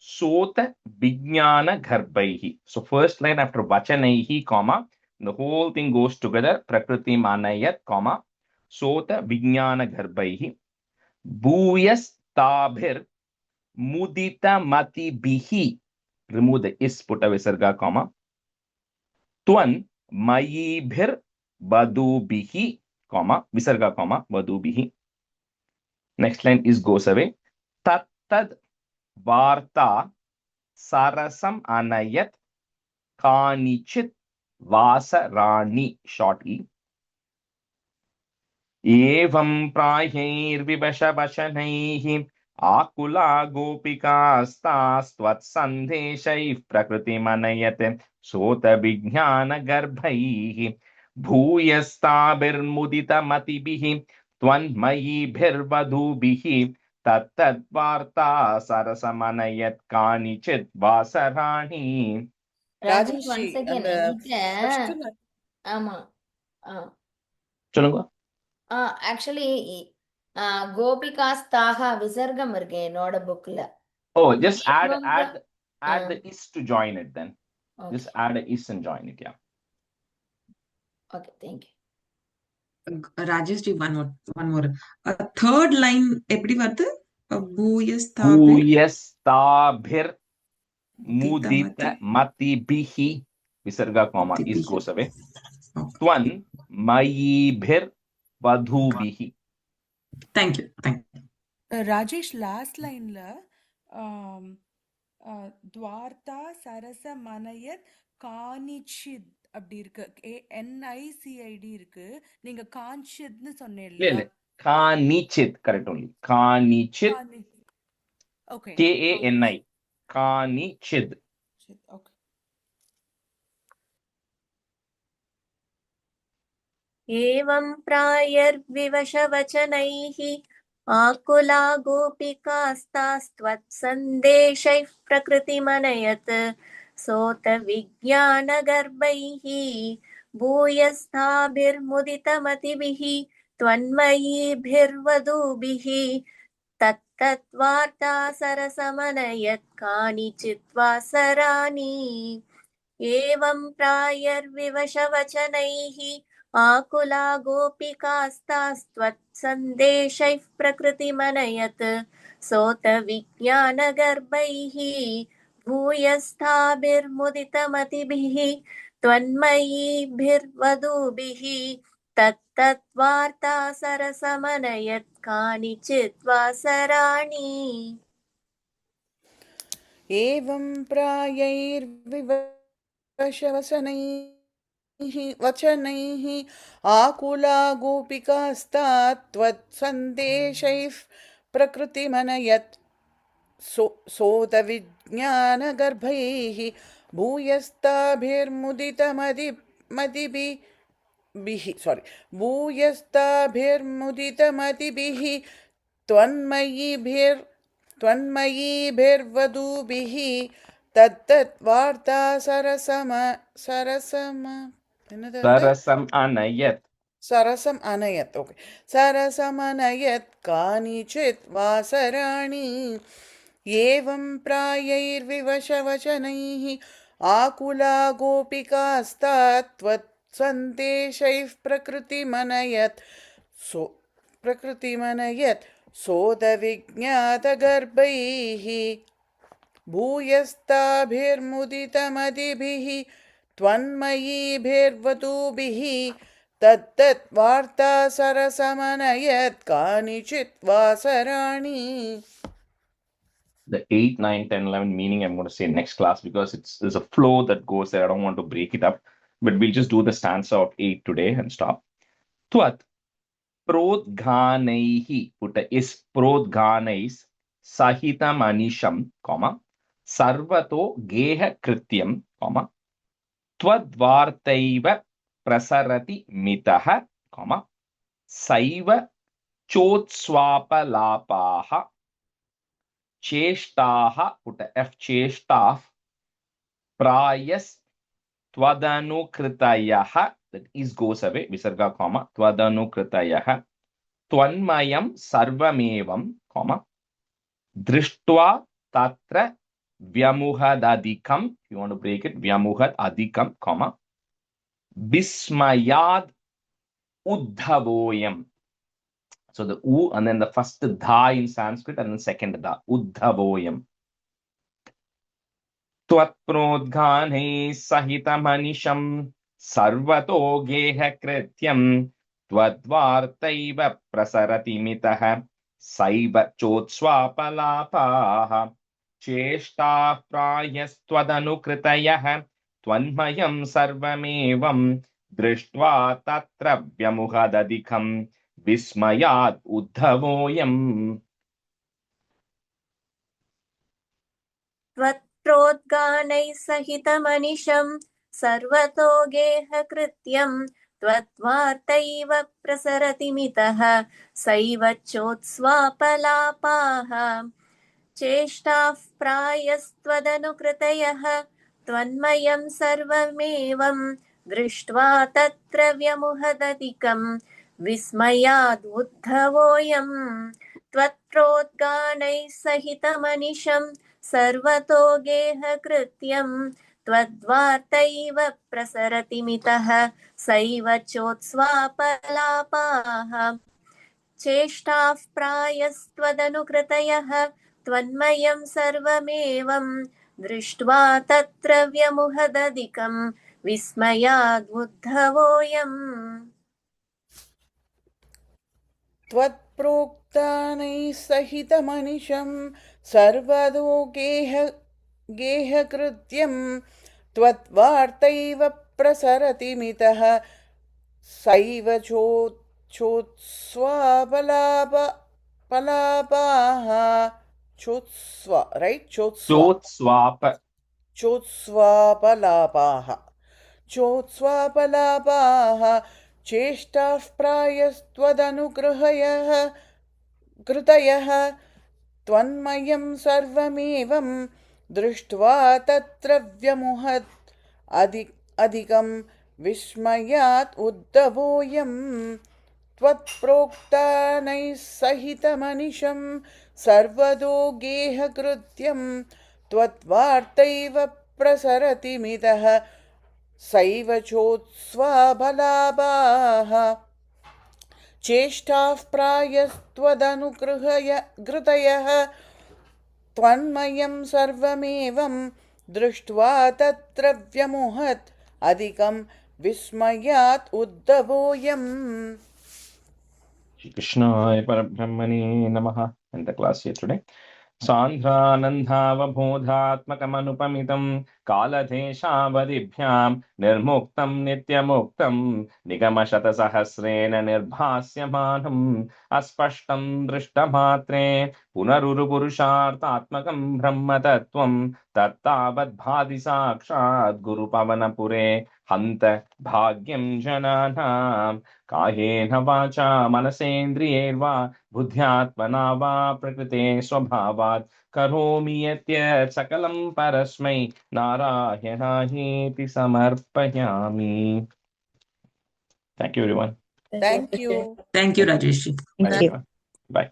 Sota Vijnana Garbhaihi. So first line after Vachanaihi, comma, the whole thing goes together. Prakriti Manayat, comma, Sota Vijnana Garbhaihi. Bhuyas Tabhir Mudita Mati Bihi. Remove the is, put a visarga, comma. Twan Mayibhir Badu Bihi, comma, visarga, comma, Badu Bihi. Next line is goes away. Tat Tad Varta Sarasam Anayat Kanichit Vasarani, short e. Evam Prahir Vibasha Vashanaihi Akula Gopikas Tvat Sandeshai Prakriti Manayate Sota Vijnana Garbhaihi Bhuyastabir Mudita Matibihi Tvanmayi Bhirvadhubihi Tattat Varta Sarasamanayat Kanichit Vasarani. Rajesh, Rajeshri, once again, and first என்கிட்ட ஆமா சொல்லுங்க. Actually கோபிகாஸ்தாக விசர்க்கம் இருக்கு என்னோட புக்ல. Oh, just add the is to join it then. Okay. Just add a is and join it, yeah. Okay, thank you. Rajesh ji, one more. Third line எப்படி வருது? Bhuyastabhir Bhuyastabhir Mudita Matibihi. Visarga comma is goes away. Twan Mayibhir Vadhubihi. Thank you. Rajesh, last line la Dwarta Sarasa Manayat Kanichid அப்படி இருக்கு. NICID இருக்கு. நீங்க கான்ஷியத்னு சொன்னீங்க. இல்ல Kanichit, correct only. Kanichit. Okay. Kani. Kanichid. Okay. एवं प्रायर्विवशवचनैः आकुला गोपिकास्तास्त्वत्सन्देशैः प्रकृतिमनयत् सोतविज्ञानगर्भैः भूयस्थाभिर्मुदितमतिभिः त्वन्मयीभिर्वधूभिः तत्तद्वार्ता सरसमनयत् कानिचिद्वासराणि एवं प्रायर्विवशवचनैः आकुला गोपिकास्तास्त्वत्सन्देशैः प्रकृतिमनयत् सोतविज्ञानगर्भैः भूयस्थाभिर्मुदितमतिभिः त्वन्मयीभिर्वधूभिः तत्तद्वार्ता सरसमनयत् कानिचित् वासराणि एवं वचनैः आकुला गोपिकास्तात्त्वत्सन्देशैः प्रकृतिमनयत् सोतविज्ञानगर्भैः भूयस्ताभिर्मुदितमतिभिः त्वन्मयीभिर्वधूभिः तत्तद्वार्ता Sarasam anayat. सरसम अनयत् ओके सरसमनयत् कानिचित् वासराणि एवं प्रायैर्विवशवचनैः आकुला गोपिकास्तात्त्वत्सन्देशैः प्रकृतिमनयत् सोदविज्ञातगर्भैः भूयस्ताभिर्मुदितमदिभिः त्वन्मयीभिर्वधूभिः तत्तद्वार्ता सरसमनयत् कानिचित् वासराणि. The 8, 9, 10, 11 meaning I'm going to say next class because there's a flow that goes there. I don't want to break it up, but we'll just do the stanza of 8 today and stop. Tvat prodghanaihi, put a is prodghanais sahitam anisham, comma, sarvato geha krityam, comma, twadvartaiva prasarati mitaha, comma, saiva chotswapalapaha, cheshtaha, put a F, cheshtav, prayas tvadanukritayah, that is goes away, visarga, comma, tvadanukritayah, tvanmayam sarvamevam, comma, drishtva tatra vyamuhadadikam, if you want to break it, vyamuhad adikam, comma, bismayad uddhavoyam. So the U and then the first dha in Sanskrit and then second dha, uddhavoyam. Tvatprodghane sahitamanisham sarvato geha krityam tvadvartaiva prasarati mitaha saiva chotswapalapaha cheshta prayastvadanukritayah tvanmayam sarvamevam drishtva tatra vyamuhadadikam vismayat uddhavoyam. त्वत्प्रोद्गानैः सहितमनिशं सर्वतो गेहकृत्यं त्वद्वार्तैव प्रसरति मितः सैव चोत्स्वापलापाः चेष्टाः प्रायस्त्वदनुकृतयः त्वन्मयं सर्वमेवं दृष्ट्वा तत्र व्यमुहदधिकं विस्मयाद् उद्धवोऽयं त्वत्प्रोद्गानैः सहितमनिशं सर्वतो गेहकृत्यं त्वद्वार्तैव प्रसरति मितः सैव चोत्स्वापलापाः चेष्टाः प्रायस्त्वदनुकृतयः त्वन्मयं सर्वमेवं दृष्ट्वा तत्र व्यमुहदधिकं विस्मयाद् उद्धवोऽयम् त्वत्प्रोक्तानैः सहितमनिशं सर्वतो गेहकृत्यं त्वद्वार्तैव प्रसरति मितः सैव चोत्स्वापलापाः चोत्स्वापलापाः चेष्टाः प्रायस्त्वदनुकृतयः त्वन्मयं सर्वमेवं दृष्ट्वा तत्र व्यमुहत् अधिकं विस्मयात् उद्धवोऽयं त्वत्प्रोक्तानैः सहितमनिशं सर्वतो गेहकृत्यं त्वद्वार्तैव प्रसरति मितः सैव चोत्स्वाबलाभाः चेष्टाः घृतयः त्वन्मयं सर्वमेवं दृष्ट्वा तत्र व्यमुहत् अधिकं विस्मयात् उद्धवोऽयम्. Shri Krishnaya Parabrahmane Namaha. And the class here today. सान्द्रानन्दावबोधात्मकमनुपमितं कालदेशावधिभ्यां निर्मुक्तं नित्यमुक्तं निगमशतसहस्रेण निर्भास्यमानम् अस्पष्टं दृष्टमात्रे पुनरुरुपुरुषार्थात्मकं ब्रह्मतत्त्वं तत्तावद्भाति साक्षात् गुरुपवनपुरे हन्त भाग्यं जनानां कायेन वाचा मनसेन्द्रियैर्वा बुद्ध्यात्मना वा प्रकृते स्वभावात् करोमि यद्यत् सकलं परस्मै नारायणायेति समर्पयामि. Thank you everyone. Thank you. Thank you, Rajesh. Bye everyone. Bye.